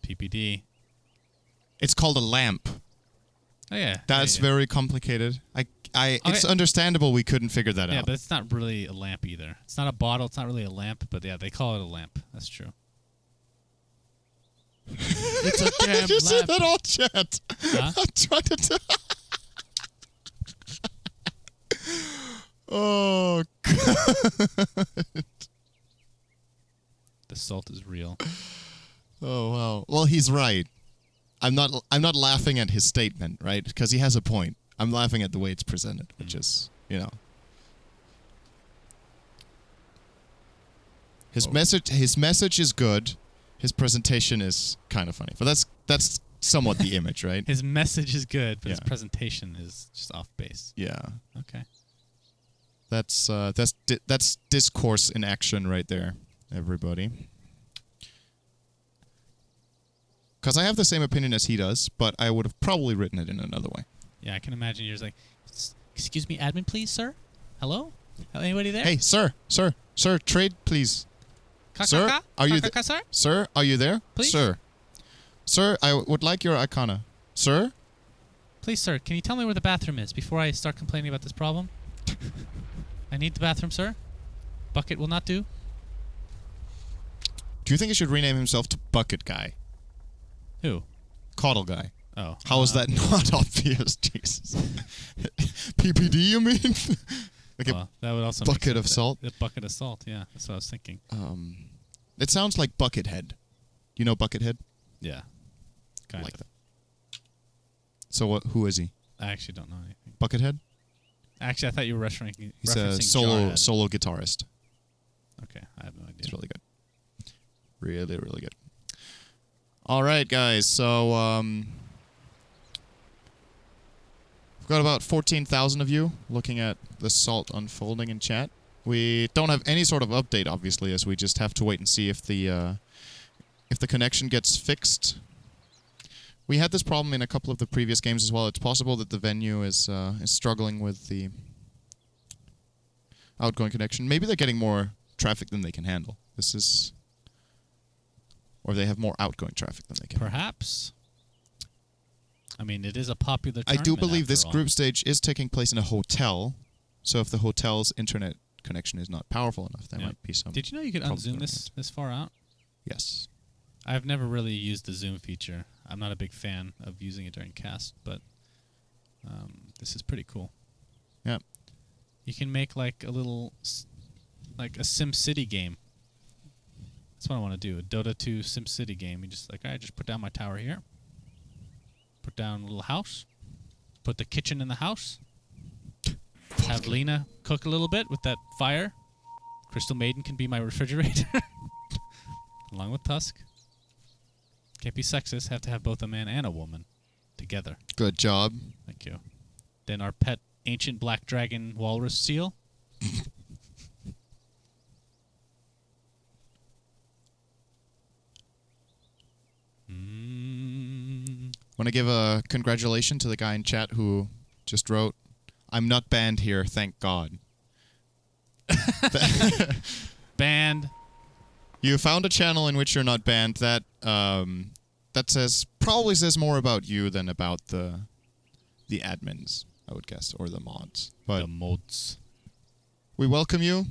Speaker 2: PPD.
Speaker 3: It's called a lamp.
Speaker 2: Oh, yeah.
Speaker 3: That's
Speaker 2: yeah.
Speaker 3: very complicated. It's understandable we couldn't figure that
Speaker 2: Yeah,
Speaker 3: out.
Speaker 2: but it's not really a lamp either. It's not a bottle. It's not really a lamp, but yeah, they call it a lamp. That's true. It's a damn
Speaker 3: Did you see
Speaker 2: lamp.
Speaker 3: that all chat?
Speaker 2: Huh?
Speaker 3: I'm trying to... Oh, God.
Speaker 2: The salt is real.
Speaker 3: Oh, wow. Well, he's right. I'm not laughing at his statement, right? Because he has a point. I'm laughing at the way it's presented, which is, you know. His message is good. His presentation is kind of funny. But that's somewhat the image, right?
Speaker 2: His message is good, but his
Speaker 3: Yeah.
Speaker 2: presentation is just off base.
Speaker 3: Yeah.
Speaker 2: Okay.
Speaker 3: That's discourse in action right there, everybody. Because I have the same opinion as he does, but I would have probably written it in another way.
Speaker 2: Yeah, I can imagine you're just like, excuse me, admin, please, sir? Hello? Anybody there?
Speaker 3: Hey, sir, trade, please. Sir, are you there?
Speaker 2: Sir?
Speaker 3: Sir, are you there?
Speaker 2: Please?
Speaker 3: Sir, I would like your icona. Sir?
Speaker 2: Please, sir, can you tell me where the bathroom is before I start complaining about this problem? I need the bathroom, sir. Bucket will not do.
Speaker 3: Do you think he should rename himself to Bucket Guy?
Speaker 2: Who?
Speaker 3: Coddle Guy.
Speaker 2: Oh.
Speaker 3: How is that not obvious? Jesus. PPD, you mean? Like
Speaker 2: well, that would also
Speaker 3: bucket of salt?
Speaker 2: A bucket of salt, yeah. That's what I was thinking.
Speaker 3: It sounds like Buckethead. You know Buckethead?
Speaker 2: Yeah. Kind
Speaker 3: like
Speaker 2: of.
Speaker 3: that. So who is he?
Speaker 2: I actually don't know anything.
Speaker 3: Buckethead?
Speaker 2: Actually, I thought you were referencing
Speaker 3: He's a solo guitarist.
Speaker 2: Okay, I have no idea.
Speaker 3: It's really good. Really, really good. All right, guys. So we've got about 14,000 of you looking at the salt unfolding in chat. We don't have any sort of update, obviously, as we just have to wait and see if the connection gets fixed. We had this problem in a couple of the previous games as well. It's possible that the venue is struggling with the outgoing connection. Maybe they're getting more traffic than they can handle. This is... Or they have more outgoing traffic than they can.
Speaker 2: Perhaps. I mean, it is a popular
Speaker 3: I
Speaker 2: tournament.
Speaker 3: do believe this
Speaker 2: all.
Speaker 3: group stage is taking place in a hotel. So if the hotel's internet connection is not powerful enough, there might be some...
Speaker 2: Did you know you could unzoom this far out?
Speaker 3: Yes.
Speaker 2: I've never really used the zoom feature. I'm not a big fan of using it during cast, but this is pretty cool.
Speaker 3: Yeah.
Speaker 2: You can make like a little, like a SimCity game. That's what I want to do, a Dota 2 SimCity game. You just like, all right, just put down my tower here. Put down a little house. Put the kitchen in the house. Have Lena cook a little bit with that fire. Crystal Maiden can be my refrigerator. Along with Tusk. Can't be sexist. Have to have both a man and a woman together.
Speaker 3: Good job.
Speaker 2: Thank you. Then our pet ancient black dragon walrus seal.
Speaker 3: Want to give a congratulation to the guy in chat who just wrote, "I'm not banned here, thank God."
Speaker 2: Banned.
Speaker 3: You found a channel in which you're not banned. That probably says more about you than about the admins, I would guess, or the mods. But
Speaker 2: the mods.
Speaker 3: We welcome you.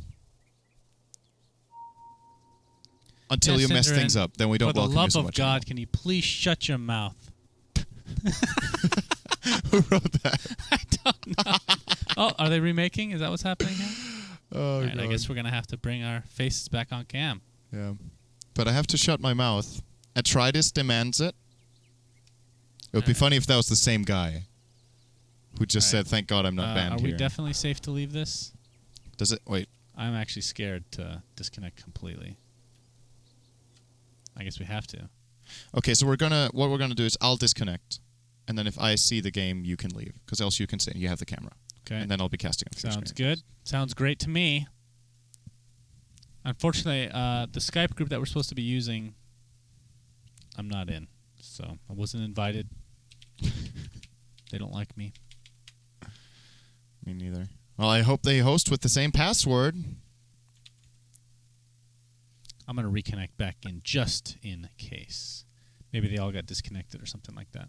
Speaker 3: Until you mess things up, then we don't welcome you so much.
Speaker 2: For the love of God, can you please shut your mouth?
Speaker 3: Who wrote that?
Speaker 2: I don't know. Oh, are they remaking? Is that what's happening here?
Speaker 3: Oh,
Speaker 2: right, I guess we're going to have to bring our faces back on cam.
Speaker 3: Yeah. But I have to shut my mouth. Atreides demands it. It would be funny if that was the same guy who just said, thank God I'm not banned
Speaker 2: are
Speaker 3: here.
Speaker 2: we definitely safe to leave this?
Speaker 3: Does it? Wait.
Speaker 2: I'm actually scared to disconnect completely. I guess we have to.
Speaker 3: Okay, so what we're gonna do is I'll disconnect, and then if I see the game, you can leave, because else you can stay. You have the camera. Okay. And then I'll be casting on your
Speaker 2: Sounds
Speaker 3: screen.
Speaker 2: good. Sounds great to me. Unfortunately, the Skype group that we're supposed to be using, I'm not in, so I wasn't invited. They don't like me.
Speaker 3: Me neither. Well, I hope they host with the same password.
Speaker 2: I'm going to reconnect back in just in case. Maybe they all got disconnected or something like that.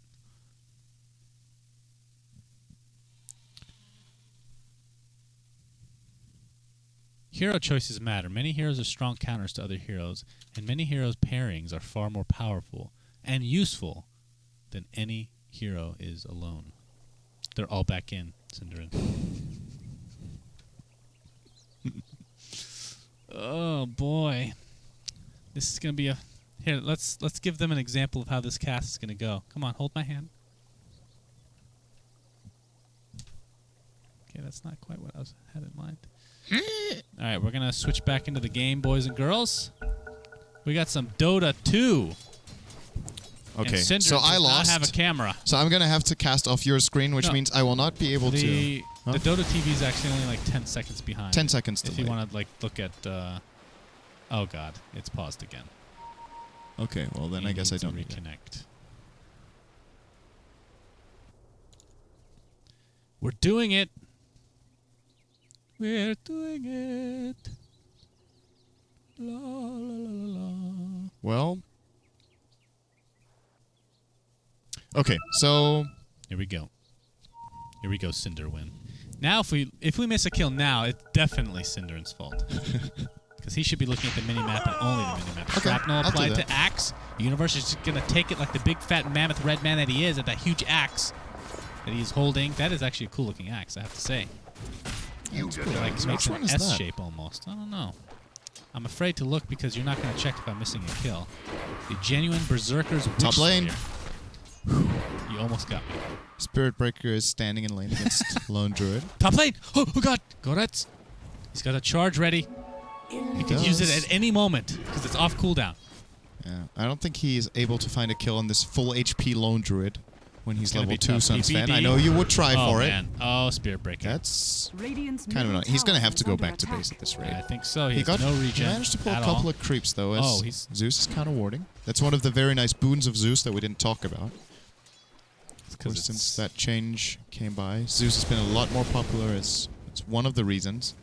Speaker 2: Hero choices matter. Many heroes are strong counters to other heroes, and many heroes' pairings are far more powerful and useful than any hero is alone. They're all back in, syndereN. Oh boy. This is going to be a... Here, let's give them an example of how this cast is going to go. Come on, hold my hand. Okay, that's not quite what I had in mind. All right, we're going to switch back into the game, boys and girls. We got some Dota 2.
Speaker 3: Okay,
Speaker 2: and
Speaker 3: so I lost.
Speaker 2: Not have a camera.
Speaker 3: So I'm going to have to cast off your screen, which means I will not be able to...
Speaker 2: The Dota TV is actually only like 10 seconds behind.
Speaker 3: 10 seconds
Speaker 2: If
Speaker 3: delay.
Speaker 2: you want to like look at... oh, God. It's paused again.
Speaker 3: Okay, well, then I guess I don't
Speaker 2: reconnect. We're doing it. We're doing it. La, la, la, la, la.
Speaker 3: Well... Okay, so...
Speaker 2: Here we go. Here we go, syndereN. Now, if we miss a kill now, it's definitely syndereN's fault. Because he should be looking at the mini-map and only the mini-map.
Speaker 3: Okay,
Speaker 2: Shrapnel
Speaker 3: I'll do
Speaker 2: applied
Speaker 3: that.
Speaker 2: to Axe. Universe is just going to take it like the big fat mammoth red man that he is at that huge axe that he's holding. That is actually a cool looking axe, I have to say. It's cool. Like it makes an S shape almost. I don't know. I'm afraid to look because you're not going to check if I'm missing a kill. The genuine Berserker's Witch
Speaker 3: Top lane.
Speaker 2: Spear. You almost got me.
Speaker 3: Spirit Breaker is standing in lane against Lone Druid.
Speaker 2: Top lane! Oh god! Goretz! He's got a charge ready. He can use it at any moment because it's off cooldown.
Speaker 3: Yeah, I don't think he's able to find a kill on this full HP Lone Druid when he's level 2 SUNSfan. I know you would try for it.
Speaker 2: Oh, Spirit Breaker.
Speaker 3: That's kind of annoying. He's going to have to go back to base at this rate.
Speaker 2: Yeah, I think so. He has no regen.
Speaker 3: He managed to pull a couple of creeps, though, as Zeus is counter warding. That's one of the very nice boons of Zeus that we didn't talk about. Of course, since that change came by, Zeus has been a lot more popular as it's one of the reasons.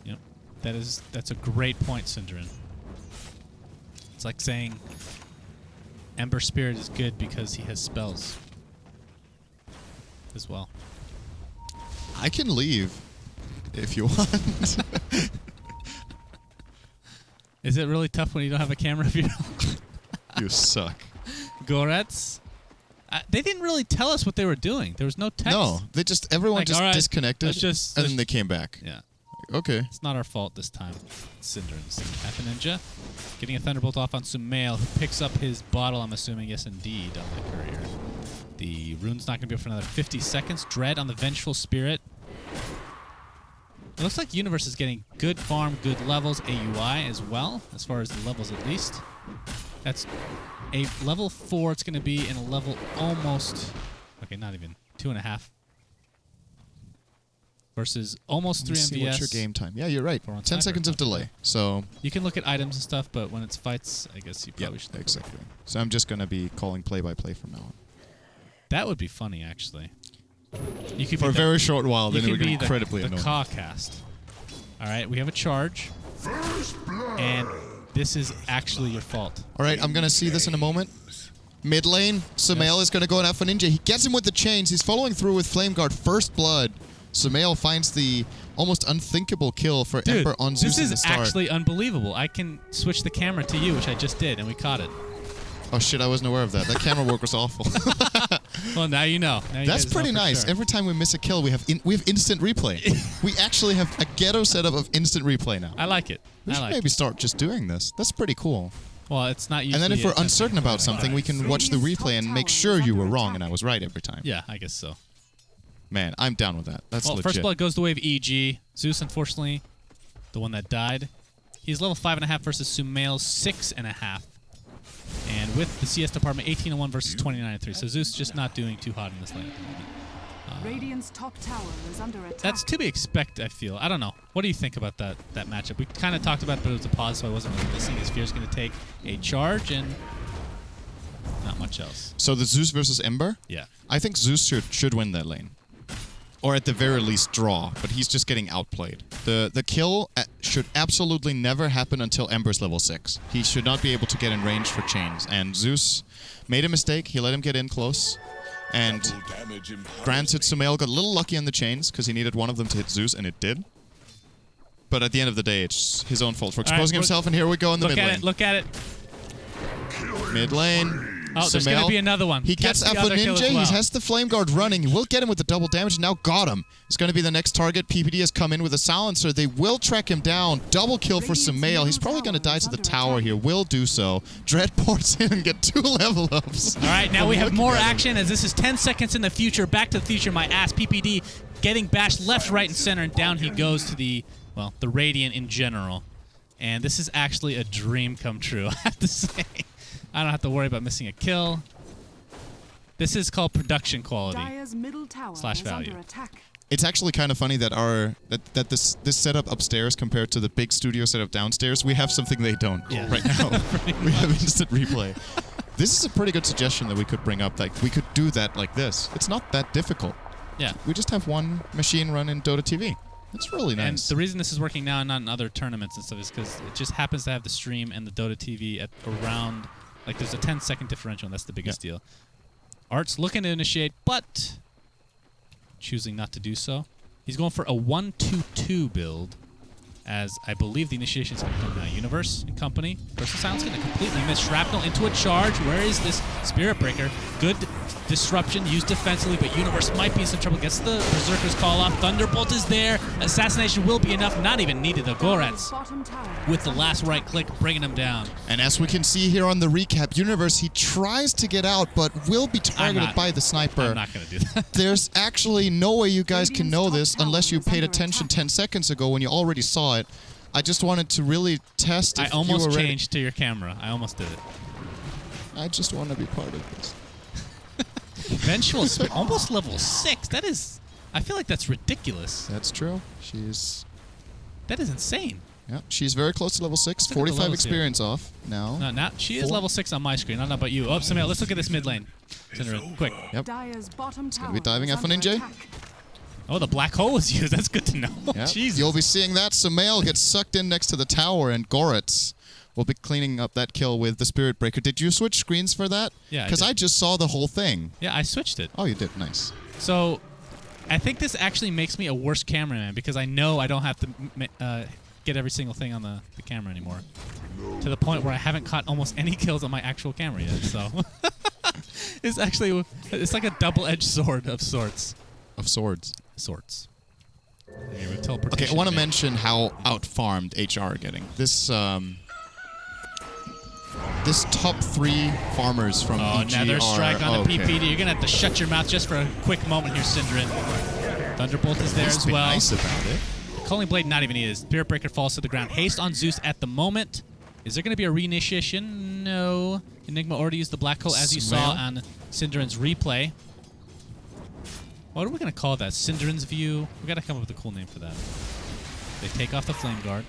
Speaker 2: Yep. That's a great point, syndereN. It's like saying Ember Spirit is good because he has spells as well.
Speaker 3: I can leave if you want.
Speaker 2: Is it really tough when you don't have a camera view?
Speaker 3: You suck.
Speaker 2: Goretz? They didn't really tell us what they were doing. There was no text.
Speaker 3: No, everyone just disconnected, and then they came back.
Speaker 2: Yeah.
Speaker 3: Okay.
Speaker 2: It's not our fault this time. syndereN. Half a Ninja. Getting a Thunderbolt off on Sumail, who picks up his bottle, I'm assuming, yes indeed, on the Courier. The rune's not going to be up for another 50 seconds. Dread on the Vengeful Spirit. It looks like Universe is getting good farm, good levels, AUI as well, as far as the levels at least. That's a level 4 it's going to be, and a level almost... Okay, not even. 2.5. Versus almost 3 MVS.
Speaker 3: What's your game time? Yeah, you're right. 10 seconds of delay. So
Speaker 2: you can look at items and stuff, but when it's fights, I guess you probably should.
Speaker 3: Exactly. So I'm just gonna be calling play-by-play from now on.
Speaker 2: That would be funny, actually. You could
Speaker 3: for a very short while, then it would be incredibly annoying.
Speaker 2: The Caw cast. All right, we have a charge, and this is actually your fault.
Speaker 3: All right, I'm gonna see this in a moment. Mid lane, Sumail is gonna go on Alpha Ninja. He gets him with the chains. He's following through with Flame Guard. First blood. Sumail finds the almost unthinkable kill for Ember on Zeus in the start.
Speaker 2: This is actually unbelievable. I can switch the camera to you, which I just did, and we caught it.
Speaker 3: Oh shit, I wasn't aware of that. That camera work was awful.
Speaker 2: Well, now you know. Now
Speaker 3: That's pretty nice.
Speaker 2: Sure.
Speaker 3: Every time we miss a kill, we have instant replay. We actually have a ghetto setup of instant replay now.
Speaker 2: I like it.
Speaker 3: We should maybe start just doing this. That's pretty cool.
Speaker 2: Well, it's not usually...
Speaker 3: And then if we're uncertain about something, we can watch the replay and make sure you were wrong and I was right every time.
Speaker 2: Yeah, I guess so.
Speaker 3: Man, I'm down with that. That's legit.
Speaker 2: First blood goes the way of EG. Zeus, unfortunately, the one that died. He's level 5.5 versus Sumail's 6.5. And with the CS department, 18-1 versus 29-3. So Zeus just not doing too hot in this lane at the moment.
Speaker 1: Radiant's top tower is under attack.
Speaker 2: That's to be expected, I feel. I don't know. What do you think about that matchup? We kind of talked about it, but it was a pause, so I wasn't really listening. His Fear's going to take a charge and not much else.
Speaker 3: So the Zeus versus Ember?
Speaker 2: Yeah.
Speaker 3: I think Zeus should win that lane. Or at the very least draw, but he's just getting outplayed. The kill should absolutely never happen until Ember's level 6. He should not be able to get in range for chains. And Zeus made a mistake. He let him get in close. And granted, Sumail got a little lucky on the chains because he needed one of them to hit Zeus, and it did. But at the end of the day, it's his own fault for exposing himself, and here we go in the mid lane.
Speaker 2: Look at it.
Speaker 3: Mid lane.
Speaker 2: Oh, there's going to be another one.
Speaker 3: He gets Alpha Ninja. He has the Flame Guard running. He will get him with the double damage. Now got him. It's going to be the next target. PPD has come in with a silencer. They will track him down. Double kill for Sumail. He's probably going to die to the tower here. Will do so. Dread ports in and get 2 level ups.
Speaker 2: All right, now we have more action as this is 10 seconds in the future. Back to the future, my ass. PPD getting bashed left, right, and center, and down he goes to the Radiant in general. And this is actually a dream come true, I have to say. I don't have to worry about missing a kill. This is called production quality / value.
Speaker 3: It's actually kind of funny that this setup upstairs compared to the big studio setup downstairs, we have something they don't right now. We have instant replay. This is a pretty good suggestion that we could bring up. Like we could do that like this. It's not that difficult.
Speaker 2: Yeah.
Speaker 3: We just have one machine run in Dota TV. It's really nice.
Speaker 2: And the reason this is working now and not in other tournaments and stuff is because it just happens to have the stream and the Dota TV at around... Like, there's a 10-second differential, and that's the biggest deal. Art's looking to initiate, but choosing not to do so. He's going for a 1-2-2 build. as I believe the initiation's going to come now. Universe and company. Burst of Silence going to completely miss. Shrapnel into a charge. Where is this Spirit Breaker? Good disruption used defensively, but Universe might be in some trouble. Gets the Berserker's call off. Thunderbolt is there. Assassination will be enough. Not even needed. The Gorets with the last right click, bringing him down.
Speaker 3: And as we can see here on the recap, Universe, he tries to get out, but will be targeted by the sniper.
Speaker 2: I'm not going to do that.
Speaker 3: There's actually no way you guys can know this unless you paid attention 10 seconds ago when you already saw it. I just wanted to really test if
Speaker 2: I almost
Speaker 3: you were ready.
Speaker 2: changed to your camera. I almost did it.
Speaker 3: I just want to be part of this.
Speaker 2: Vengeful Spirit, almost level 6. That is... I feel like that's ridiculous.
Speaker 3: That's true.
Speaker 2: That is insane.
Speaker 3: Yeah, she's very close to level 6. 45 experience off now.
Speaker 2: No, now she is level 6 on my screen. I don't know about you. Oh, Samir, let's look at this mid lane. syndereN, quick.
Speaker 3: Yep.
Speaker 1: Dyer's bottom
Speaker 3: It's going to be diving HellRaisers.
Speaker 2: Oh, the black hole was used. That's good to know.
Speaker 3: Yep.
Speaker 2: Jesus.
Speaker 3: You'll be seeing that. Samael gets sucked in next to the tower, and Gorets will be cleaning up that kill with the Spirit Breaker. Did you switch screens for that?
Speaker 2: Yeah,
Speaker 3: because I just saw the whole thing.
Speaker 2: Yeah, I switched it.
Speaker 3: Oh, you did. Nice.
Speaker 2: So, I think this actually makes me a worse cameraman because I know I don't have to get every single thing on the camera anymore. To the point where I haven't caught almost any kills on my actual camera yet. So, it's like a double-edged sword of sorts.
Speaker 3: Of swords.
Speaker 2: Sorts.
Speaker 3: Okay, I want to mention how out-farmed HR are getting. This top 3 farmers from EG
Speaker 2: Nether Strike on the
Speaker 3: okay.
Speaker 2: PPD. You're going to have to shut your mouth just for a quick moment here, syndereN. Thunderbolt is there as well.
Speaker 3: Nice about it.
Speaker 2: Culling Blade not even needed. Spirit Breaker falls to the ground. Haste on Zeus at the moment. Is there going to be a reinitiation? No. Enigma already used the black hole as you saw on syndereN's replay. What are we going to call that? syndereN's view? We got to come up with a cool name for that. They take off the Flame Guard.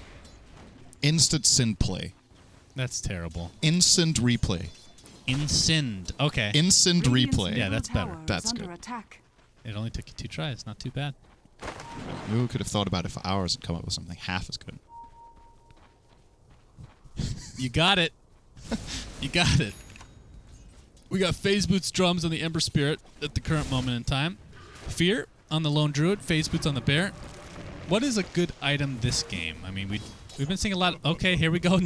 Speaker 3: Instant Sin play.
Speaker 2: That's terrible.
Speaker 3: Instant replay.
Speaker 2: Instant. Okay.
Speaker 3: Instant replay.
Speaker 2: Yeah, that's better.
Speaker 3: That's good.
Speaker 2: It only took you 2 tries. Not too bad.
Speaker 3: Who could have thought about it for hours and come up with something half as good?
Speaker 2: You got it. You got it. We got Phase Boots drums on the Ember Spirit at the current moment in time. Fear on the Lone Druid. Phase Boots on the Bear. What is a good item this game? I mean, we've been seeing a lot. Okay, here we go.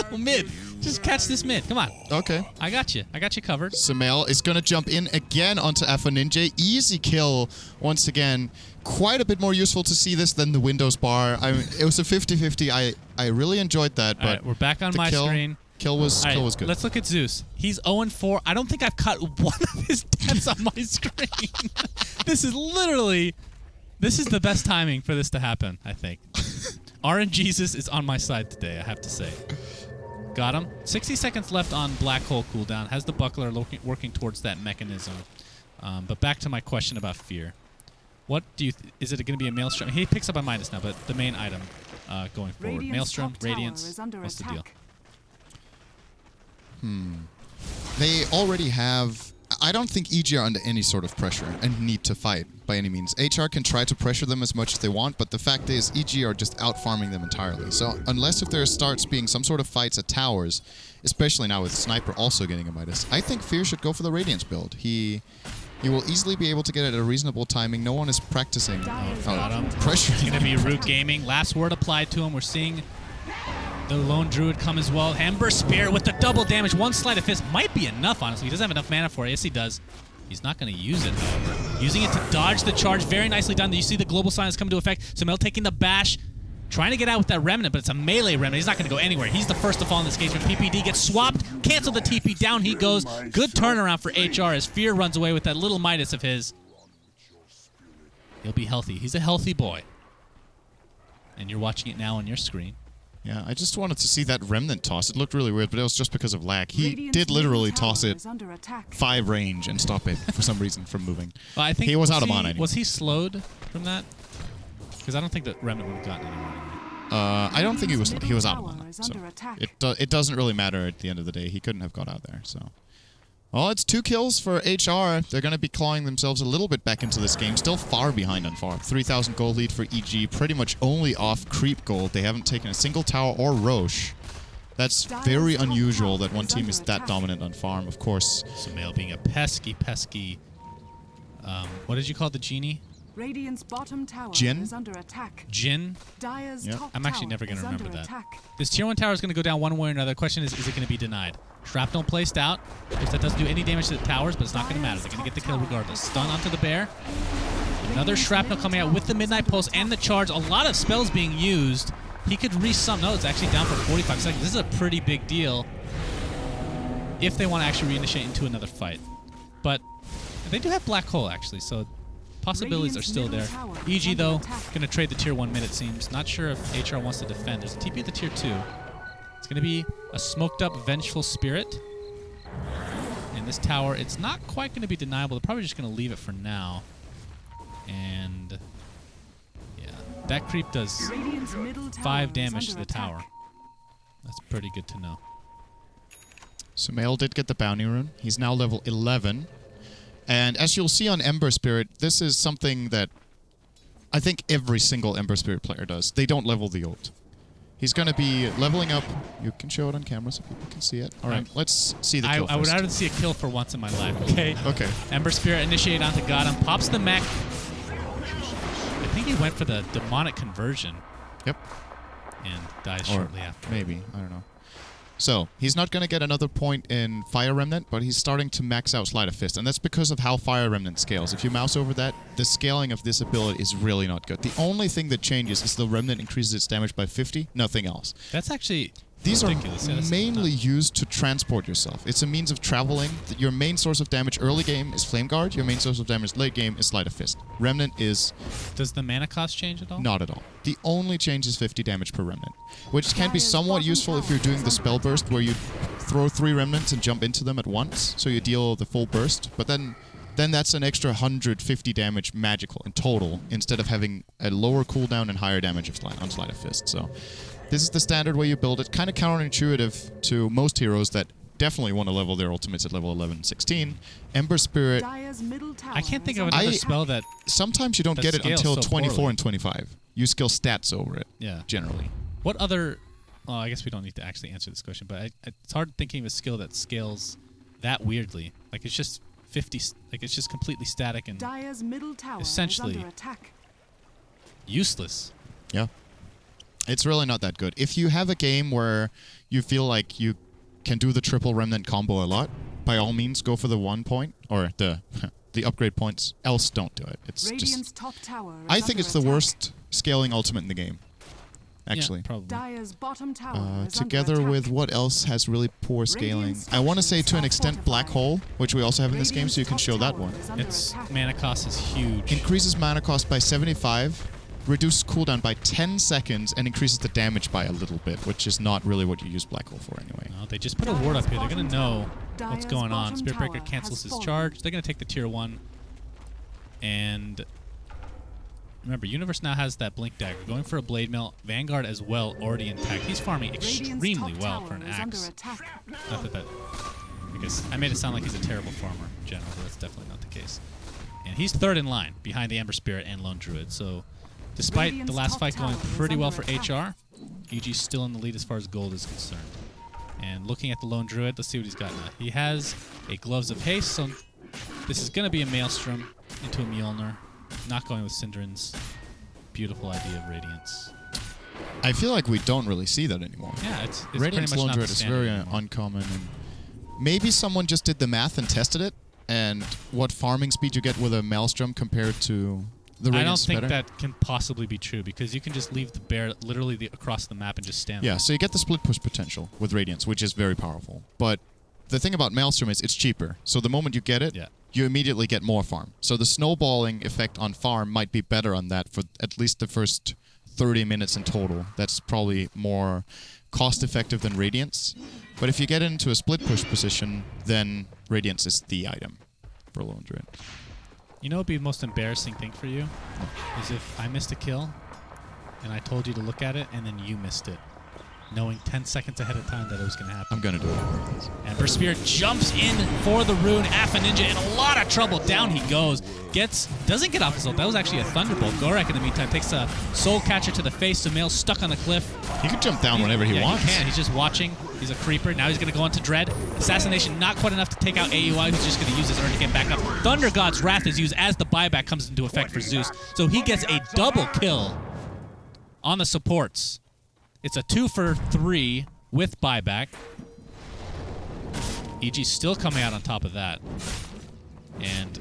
Speaker 2: Go mid. Just catch this mid. Come on.
Speaker 3: Okay.
Speaker 2: I got you. I got you covered.
Speaker 3: Samael is going to jump in again onto HellRaisers. Easy kill once again. Quite a bit more useful to see this than the Windows bar. I mean, it was a 50-50. I really enjoyed that. But
Speaker 2: right, we're back on my screen.
Speaker 3: Kill was good.
Speaker 2: Let's look at Zeus. He's 0-4. I don't think I've caught one of his deaths on my screen. This is the best timing for this to happen, I think. RNGesus is on my side today, I have to say. Got him. 60 seconds left on Black Hole cooldown. Has the Buckler working towards that mechanism. But back to my question about Fear. What do you... is it going to be a Maelstrom? He picks up a minus now, but the main item going forward. Maelstrom, Radiance, what's the deal?
Speaker 3: They already have... I don't think EG are under any sort of pressure and need to fight by any means. HR can try to pressure them as much as they want, but the fact is EG are just out-farming them entirely. So unless if there starts being some sort of fights at towers, especially now with Sniper also getting a Midas, I think Fear should go for the Radiance build. He will easily be able to get it at a reasonable timing. No one is practicing pressuring.
Speaker 2: Going to be Root Gaming. Last word applied to him. We're seeing the Lone Druid come as well. Ember Spirit with the double damage. One Sleight of Fist might be enough, honestly. He doesn't have enough mana for it. Yes, he does. He's not going to use it, however. Using it to dodge the charge. Very nicely done. You see the Global Silence come into effect. Samael taking the bash. Trying to get out with that Remnant, but it's a melee Remnant. He's not going to go anywhere. He's the first to fall in this case. When PPD gets swapped, cancel the TP. Down he goes. Good turnaround for HR as Fear runs away with that little Midas of his. He'll be healthy. He's a healthy boy. And you're watching it now on your screen.
Speaker 3: Yeah, I just wanted to see that Remnant toss. It looked really weird, but it was just because of lag. He did literally toss it 5 range and stop it for some reason from moving.
Speaker 2: Well, I think
Speaker 3: he was out of mana anyway.
Speaker 2: Was he slowed from that? Because I don't think that Remnant would have gotten anywhere anyway.
Speaker 3: I don't think he was out of mana. So it doesn't really matter at the end of the day. He couldn't have got out there. So, well, it's 2 kills for HR. They're going to be clawing themselves a little bit back into this game. Still far behind on farm. 3,000 gold lead for EG. Pretty much only off creep gold. They haven't taken a single tower or Roche. That's very unusual that one team is that dominant on farm, of course.
Speaker 2: Samael being a pesky... what did you call the genie?
Speaker 1: Radiant's bottom tower
Speaker 3: Jhin?
Speaker 1: is under attack.
Speaker 2: Jhin?
Speaker 1: Dire's
Speaker 3: Yep.
Speaker 1: top
Speaker 2: I'm actually
Speaker 1: tower
Speaker 2: never going
Speaker 1: is
Speaker 2: to remember
Speaker 1: under
Speaker 2: that.
Speaker 1: attack.
Speaker 2: This tier 1 tower is going to go down one way or another. The question is it going to be denied? Shrapnel placed out. Because that doesn't do any damage to the towers, but it's not going to matter. They're going to get the kill regardless. Stun onto the bear. Another shrapnel coming out with the Midnight Pulse and the charge. A lot of spells being used. He could resum. No, it's actually down for 45 seconds. This is a pretty big deal if they want to actually reinitiate into another fight. But they do have Black Hole, actually, so possibilities are still there. EG, though, going to trade the tier 1 mid, it seems. Not sure if HR wants to defend. There's a TP at the tier 2. It's going to be a smoked-up Vengeful Spirit. And this tower, it's not quite going to be deniable. They're probably just going to leave it for now. And yeah, that creep does 5 damage to the tower. That's pretty good to know.
Speaker 3: Sumail did get the bounty rune. He's now level 11. And as you'll see on Ember Spirit, this is something that I think every single Ember Spirit player does. They don't level the ult. He's going to be leveling up. You can show it on camera so people can see it. All right, let's see the kill
Speaker 2: I would
Speaker 3: first.
Speaker 2: rather see a kill for once in my life, okay?
Speaker 3: Okay.
Speaker 2: Ember Spirit initiate onto Gotham, pops the mech. I think he went for the demonic conversion.
Speaker 3: Yep.
Speaker 2: And dies shortly after.
Speaker 3: Maybe. I don't know. So, he's not going to get another point in Fire Remnant, but he's starting to max out Sleight of Fist, and that's because of how Fire Remnant scales. If you mouse over that, the scaling of this ability is really not good. The only thing that changes is the Remnant increases its damage by 50, nothing else.
Speaker 2: That's actually
Speaker 3: These
Speaker 2: ridiculous.
Speaker 3: are mainly used to transport yourself. It's a means of traveling. Your main source of damage early game is Flame Guard. Your main source of damage late game is Sleight of Fist. Remnant is...
Speaker 2: Does the mana cost change at all?
Speaker 3: Not at all. The only change is 50 damage per Remnant, which can be somewhat useful if you're doing the spell burst where you throw 3 Remnants and jump into them at once, so you deal the full burst, but then that's an extra 150 damage magical in total, instead of having a lower cooldown and higher damage on Sleight of Fist. So this is the standard way you build it. Kind of counterintuitive to most heroes that definitely want to level their ultimates at level 11 and 16. Ember Spirit...
Speaker 2: I can't think of another spell that...
Speaker 3: Sometimes you don't get it until
Speaker 2: so
Speaker 3: 24
Speaker 2: poorly.
Speaker 3: and 25. You skill stats over it, generally.
Speaker 2: What other... Well, I guess we don't need to actually answer this question, but it's hard thinking of a skill that scales that weirdly. Like, it's just 50... Like, it's just completely static and essentially useless.
Speaker 3: Yeah. It's really not that good. If you have a game where you feel like you can do the triple Remnant combo a lot, by all means go for the 1 point, or the upgrade points, else don't do it. It's just...
Speaker 1: top tower is
Speaker 3: I think it's the
Speaker 1: under
Speaker 3: worst scaling ultimate in the game, actually.
Speaker 2: Yeah, probably.
Speaker 1: Dire's bottom tower is
Speaker 3: Together
Speaker 1: under
Speaker 3: with
Speaker 1: attack.
Speaker 3: what else has really poor scaling?
Speaker 1: Radiant's
Speaker 3: I want to say to an
Speaker 1: structures
Speaker 3: extent
Speaker 1: are
Speaker 3: Black Hole, which we also have in this game, so you can
Speaker 1: Radiant's
Speaker 3: show
Speaker 1: top
Speaker 3: that one.
Speaker 1: tower is under
Speaker 2: Its
Speaker 1: attack.
Speaker 2: mana cost is huge.
Speaker 3: Increases mana cost by 75, reduces cooldown by 10 seconds, and increases the damage by a little bit, which is not really what you use Black Hole for anyway.
Speaker 2: No, they just put a ward up here. They're going to know
Speaker 1: Dire's
Speaker 2: what's going on.
Speaker 1: bottom
Speaker 2: Spirit Breaker
Speaker 1: tower
Speaker 2: cancels
Speaker 1: has
Speaker 2: his
Speaker 1: fallen.
Speaker 2: charge. They're going to take the tier 1. And remember, Universe now has that Blink Dagger. Going for a Blade Mail. Vanguard as well, already intact. He's farming extremely
Speaker 1: Radiant's top
Speaker 2: well for an
Speaker 1: tower is under
Speaker 2: axe.
Speaker 1: attack.
Speaker 2: Not that I guess I made it sound like he's a terrible farmer in general, but that's definitely not the case. And he's third in line behind the Ember Spirit and Lone Druid. So despite the
Speaker 1: Radiant's
Speaker 2: last
Speaker 1: top
Speaker 2: fight going
Speaker 1: tower is
Speaker 2: pretty well
Speaker 1: under
Speaker 2: for
Speaker 1: attack.
Speaker 2: HR, EG's still in the lead as far as gold is concerned. And looking at the Lone Druid, let's see what he's got now. He has a Gloves of Haste, so this is going to be a Maelstrom into a Mjolnir. Not going with syndereN's beautiful idea of Radiance.
Speaker 3: I feel like we don't really see that anymore.
Speaker 2: Yeah, it's
Speaker 3: Radiance
Speaker 2: pretty much
Speaker 3: Lone
Speaker 2: not
Speaker 3: Druid
Speaker 2: the
Speaker 3: is
Speaker 2: standard
Speaker 3: very
Speaker 2: anymore.
Speaker 3: uncommon, and maybe someone just did the math and tested it, and what farming speed you get with a Maelstrom compared to the
Speaker 2: I don't
Speaker 3: Radiance
Speaker 2: think
Speaker 3: better.
Speaker 2: that can possibly be true, because you can just leave the bear literally across the map and just stand
Speaker 3: Yeah,
Speaker 2: there.
Speaker 3: so you get the split push potential with Radiance, which is very powerful. But the thing about Maelstrom is it's cheaper. So the moment you get it, you immediately get more farm. So the snowballing effect on farm might be better on that for at least the first 30 minutes in total. That's probably more cost-effective than Radiance. But if you get into a split push position, then Radiance is the item for Lone Druid.
Speaker 2: You know what would be the most embarrassing thing for you? Is if I missed a kill, and I told you to look at it, and then you missed it. knowing 10 seconds ahead of time that it was going to happen.
Speaker 3: I'm going to do it.
Speaker 2: Ember Spirit jumps in for the rune. Alpha Ninja in a lot of trouble. Down he goes. Doesn't get off his ult. That was actually a Thunderbolt. Gorak, in the meantime, takes a Soul Catcher to the face. Sumail's stuck on the cliff.
Speaker 3: He can jump down whenever he wants.
Speaker 2: He can. He's just watching. He's a creeper. Now he's going to go into Dread. Assassination not quite enough to take out AUI, who's just going to use his urn to get back up. Thunder God's Wrath is used as the buyback comes into effect for Zeus. So he gets a double kill on the supports. It's a 2 for 3 with buyback. EG still coming out on top of that. And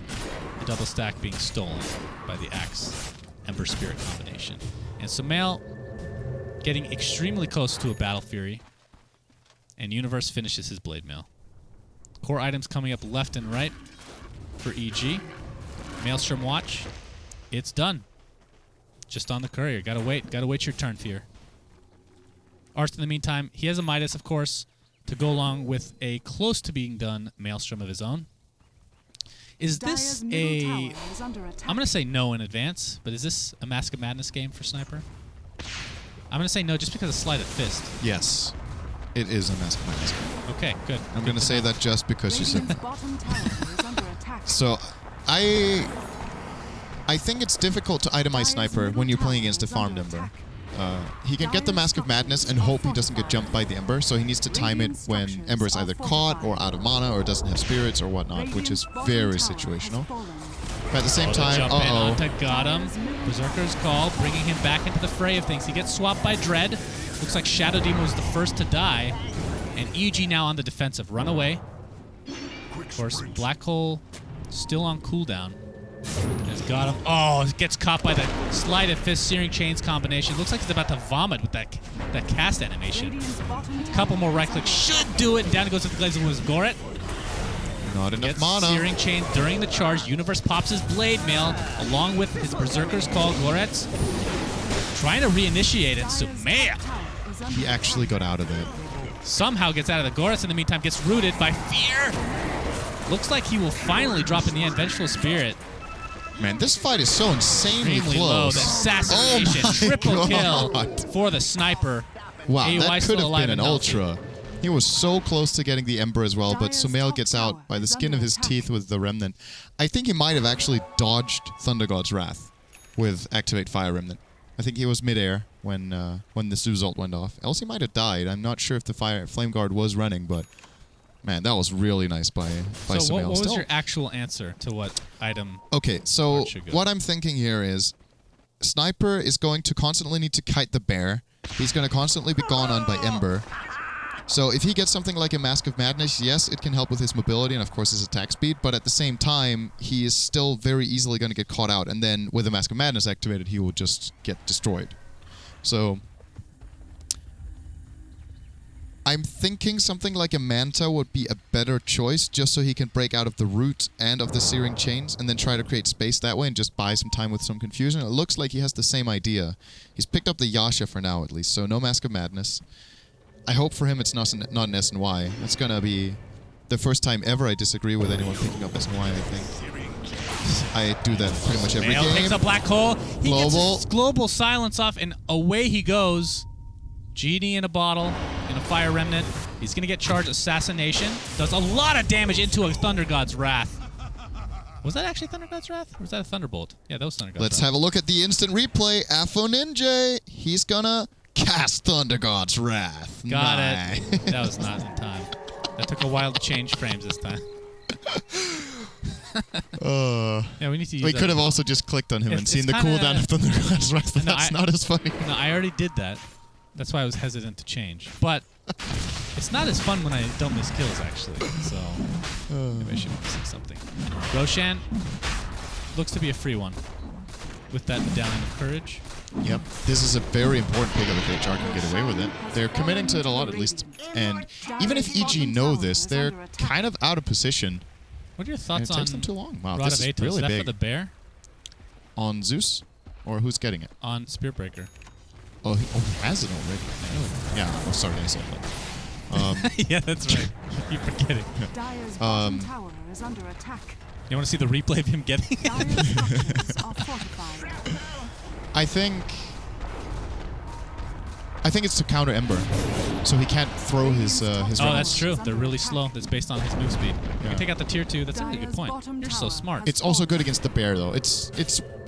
Speaker 2: the double stack being stolen by the Axe Ember Spirit combination. And Sumail getting extremely close to a Battle Fury. And Universe finishes his Blade Mail. Core items coming up left and right for EG. Maelstrom Watch. It's done. Just on the courier. Gotta wait your turn, Fear. Arst, in the meantime, he has a Midas, of course, to go along with a close to being done Maelstrom of his own. Is this a... I'm going to say no in advance, but is this a Mask of Madness game for Sniper? I'm going to say no just because of Sleight of Fist.
Speaker 3: Yes, it is a Mask of Madness game.
Speaker 2: Okay, good.
Speaker 3: I'm going to say that just because you said So, I think it's difficult to itemize Sniper when you're playing against a farmed Ember. He can get the Mask of Madness and hope he doesn't get jumped by the Ember, so he needs to time it when Ember is either caught or out of mana or doesn't have spirits or whatnot, which is very situational. But at the same time,
Speaker 2: Got him. Berserker's Call, bringing him back into the fray of things. He gets swapped by Dread. Looks like Shadow Demon was the first to die. And EG now on the defensive. Run away. Of course, Black Hole still on cooldown. Has got him. Oh, gets caught by the Sleight of Fist Searing Chains combination. Looks like he's about to vomit with that cast animation. A couple more right clicks should do it. And down he goes with the Glazing Wings. Goret.
Speaker 3: Not enough
Speaker 2: Gets
Speaker 3: mana.
Speaker 2: Searing Chain during the charge. Universe pops his Blade Mail along with his Berserker's Call. Goret's trying to reinitiate it. Sumail.
Speaker 3: He actually got out of it.
Speaker 2: Somehow gets out of the Goret's in the meantime. Gets rooted by Fear. Looks like he will finally drop in the end. Vengeful Spirit.
Speaker 3: Man, this fight is so insanely close.
Speaker 2: Low. The assassination. Triple kill for the Sniper.
Speaker 3: Wow,
Speaker 2: AUI
Speaker 3: that
Speaker 2: still
Speaker 3: could have
Speaker 2: alive
Speaker 3: been an
Speaker 2: and healthy.
Speaker 3: Ultra. He was so close to getting the Ember as well, but Sumail gets out by the skin of his teeth with the Remnant. I think he might have actually dodged Thunder God's Wrath with Activate Fire Remnant. I think he was midair when the Zeus ult went off. Else he might have died. I'm not sure if the Flame Guard was running, but man, that was really nice by Sumail.
Speaker 2: So what was your actual answer to what item?
Speaker 3: Okay, so what I'm thinking here is Sniper is going to constantly need to kite the bear. He's going to constantly be gone on by Ember. So if he gets something like a Mask of Madness, yes, it can help with his mobility and, of course, his attack speed, but at the same time, he is still very easily going to get caught out, and then with the Mask of Madness activated, he will just get destroyed. So I'm thinking something like a Manta would be a better choice, just so he can break out of the root and of the Searing Chains, and then try to create space that way and just buy some time with some confusion. It looks like he has the same idea. He's picked up the Yasha for now, at least, so no Mask of Madness. I hope for him it's not an SNY. It's going to be the first time ever I disagree with anyone picking up SNY, I think. I do that pretty much every game.
Speaker 2: Takes a Black Hole. He gets his global silence off, and away he goes. Genie in a bottle, in a Fire Remnant. He's going to get charged. Assassination. Does a lot of damage into a Thunder God's Wrath. Was that actually Thunder God's Wrath? Or was that a Thunderbolt? Yeah, that was Thunder God's Wrath.
Speaker 3: Let's have a look at the instant replay. Afo Ninja. He's going to cast Thunder God's Wrath.
Speaker 2: Got it. That was not in time. That took a while to change frames this time. Yeah, we need to use
Speaker 3: We could have also just clicked on him and seen the cooldown of Thunder God's Wrath, but that's not as funny.
Speaker 2: No, I already did that. That's why I was hesitant to change. But it's not as fun when I don't miss kills, actually. So maybe I should be missing something. Roshan looks to be a free one with that medallion of courage.
Speaker 3: Yep. This is a very important pick if HR can get away with it. They're committing to it a lot, at least. And even if EG know this, they're kind of out of position.
Speaker 2: What are your thoughts on...
Speaker 3: It takes them too long. Wow,
Speaker 2: Rod
Speaker 3: this
Speaker 2: of
Speaker 3: is
Speaker 2: Atos?
Speaker 3: really
Speaker 2: Is that
Speaker 3: big.
Speaker 2: for the bear?
Speaker 3: On Zeus? Or who's getting it?
Speaker 2: On Spearbreaker.
Speaker 3: Oh, he has it already. Yeah. Oh, sorry, I said that.
Speaker 2: Yeah, that's right. I keep forgetting.
Speaker 1: Dire's bottom tower is under attack.
Speaker 2: You want to see the replay of him getting it?
Speaker 1: Dire's structures are fortified.
Speaker 3: I think I think it's to counter Ember, so he can't throw his
Speaker 2: Oh,
Speaker 3: rounds.
Speaker 2: that's true. They're really slow. That's based on his move speed. You
Speaker 3: Yeah.
Speaker 2: can take out the tier 2. That's a really good point. You're so smart.
Speaker 3: It's also good against the bear, though. It's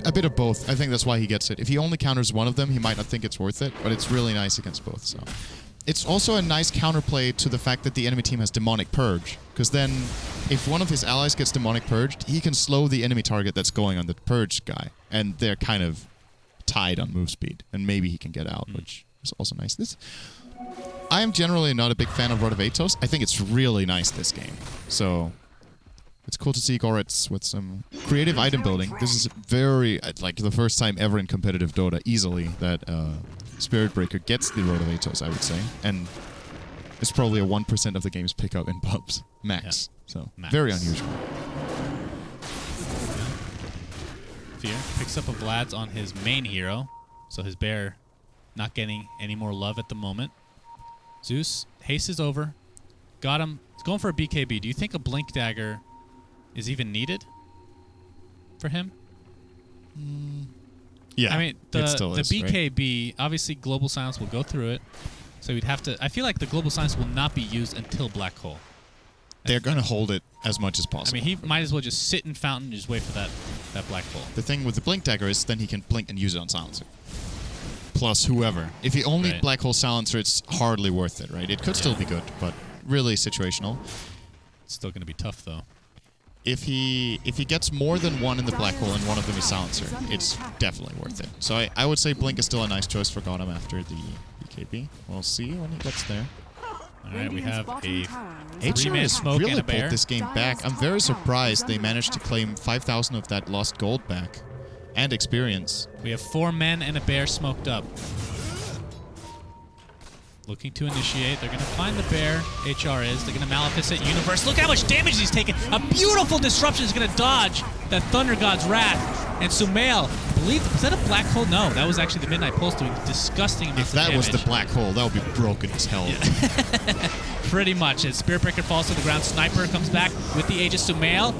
Speaker 3: a bit of both. I think that's why he gets it. If he only counters one of them, he might not think it's worth it, but it's really nice against both. So, it's also a nice counterplay to the fact that the enemy team has Demonic Purge, because then if one of his allies gets Demonic Purged, he can slow the enemy target that's going on the Purge guy, and they're kind of tied on move speed, and maybe he can get out, which is also nice. I am generally not a big fan of Rod of Atos. I think it's really nice this game. So it's cool to see Goretz with some creative item building. This is very, like, the first time ever in competitive Dota, easily, that Spirit Breaker gets the Rod of Atos, I would say. And it's probably a 1% of the game's pickup in pubs. Max. Yeah. So,
Speaker 2: Max.
Speaker 3: Very unusual.
Speaker 2: Fear picks up a Vlad's on his main hero, so his bear not getting any more love at the moment. Zeus hastes over, got him. He's going for a BKB. Do you think a Blink Dagger is even needed for him?
Speaker 3: Yeah,
Speaker 2: I mean,
Speaker 3: it still
Speaker 2: the
Speaker 3: is,
Speaker 2: BKB,
Speaker 3: right?
Speaker 2: obviously Global Silence will go through it, so we'd have to... I feel like the Global Silence will not be used until Black Hole.
Speaker 3: They're going to hold it as much as possible.
Speaker 2: I mean, he might as well just sit in Fountain and just wait for that Black Hole.
Speaker 3: The thing with the Blink Dagger is then he can blink and use it on Silencer. Plus whoever. If he only Black Hole Silencer, it's hardly worth it, right? It could still be good, but really situational.
Speaker 2: It's still going to be tough, though.
Speaker 3: If he gets more than one in the Black Hole and one of them is Silencer, it's definitely worth it. So I would say Blink is still a nice choice for Gotham after the BKB. We'll see when he gets there.
Speaker 2: All right, we have a
Speaker 3: HR has
Speaker 2: smoke
Speaker 3: really
Speaker 2: and a bear.
Speaker 3: pulled this game back. I'm very surprised they managed to claim 5,000 of that lost gold back. And experience.
Speaker 2: We have 4 men and a bear smoked up. Looking to initiate. They're going to find the bear. HR is. They're going to Maleficent Universe. Look how much damage he's taken. A beautiful disruption is going to dodge that Thunder God's Wrath. And Sumail, I believe, was that a Black Hole? No, that was actually the Midnight Pulse doing disgusting amounts of damage.
Speaker 3: If that was the Black Hole, that would be broken as hell.
Speaker 2: Yeah. Pretty much. As Spirit Breaker falls to the ground, Sniper comes back with the Aegis. Sumail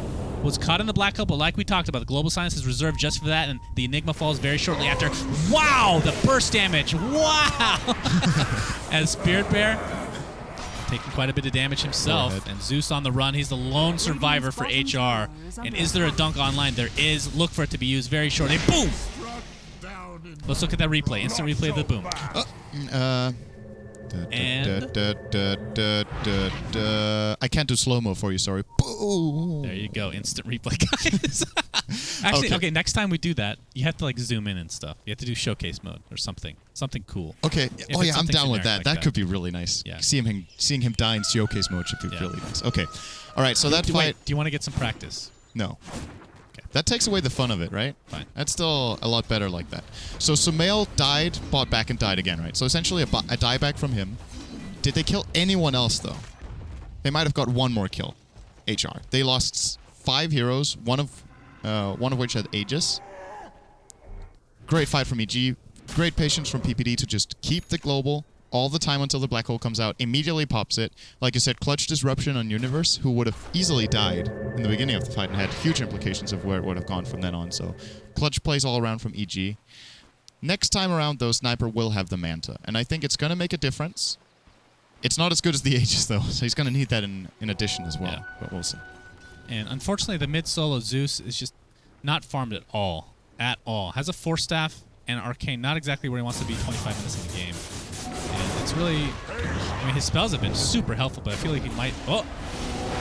Speaker 2: was caught in the Black Hole, but like we talked about, the Global Silence is reserved just for that, and the Enigma falls very shortly after. Wow! The burst damage! Wow! As Spirit Bear taking quite a bit of damage himself, and Zeus on the run. He's the lone survivor for HR. And is there a dunk online? There is. Look for it to be used very shortly. Boom! Let's look at that replay. Instant replay of the boom.
Speaker 3: I can't do slow-mo for you, sorry. Boom.
Speaker 2: There you go. Instant replay, guys. Actually, okay, next time we do that, you have to like zoom in and stuff. You have to do showcase mode or something. Something cool.
Speaker 3: Okay.
Speaker 2: If
Speaker 3: oh yeah, I'm down with
Speaker 2: generic
Speaker 3: that.
Speaker 2: like
Speaker 3: that could be really nice.
Speaker 2: Yeah.
Speaker 3: Seeing him die in showcase mode should be really nice. Okay. All right, so that fight...
Speaker 2: Wait, do you want to get some practice?
Speaker 3: No. That takes away the fun of it, right?
Speaker 2: Fine.
Speaker 3: That's still a lot better like that. So Sumail died, bought back, and died again, right? So essentially a dieback from him. Did they kill anyone else, though? They might have got one more kill. HR. They lost 5 heroes, one of which had Aegis. Great fight from EG. Great patience from PPD to just keep the global all the time until the Black Hole comes out, immediately pops it. Like I said, clutch disruption on Universe, who would have easily died in the beginning of the fight and had huge implications of where it would have gone from then on. So clutch plays all around from EG. Next time around, though, Sniper will have the Manta, and I think it's going to make a difference. It's not as good as the Aegis, though, so he's going to need that in addition as well, but we'll see.
Speaker 2: And unfortunately, the mid-solo Zeus is just not farmed at all. At all. Has a Force Staff and Arcane, not exactly where he wants to be 25 minutes in the game. And it's really... I mean, his spells have been super helpful, but I feel like he might... Oh!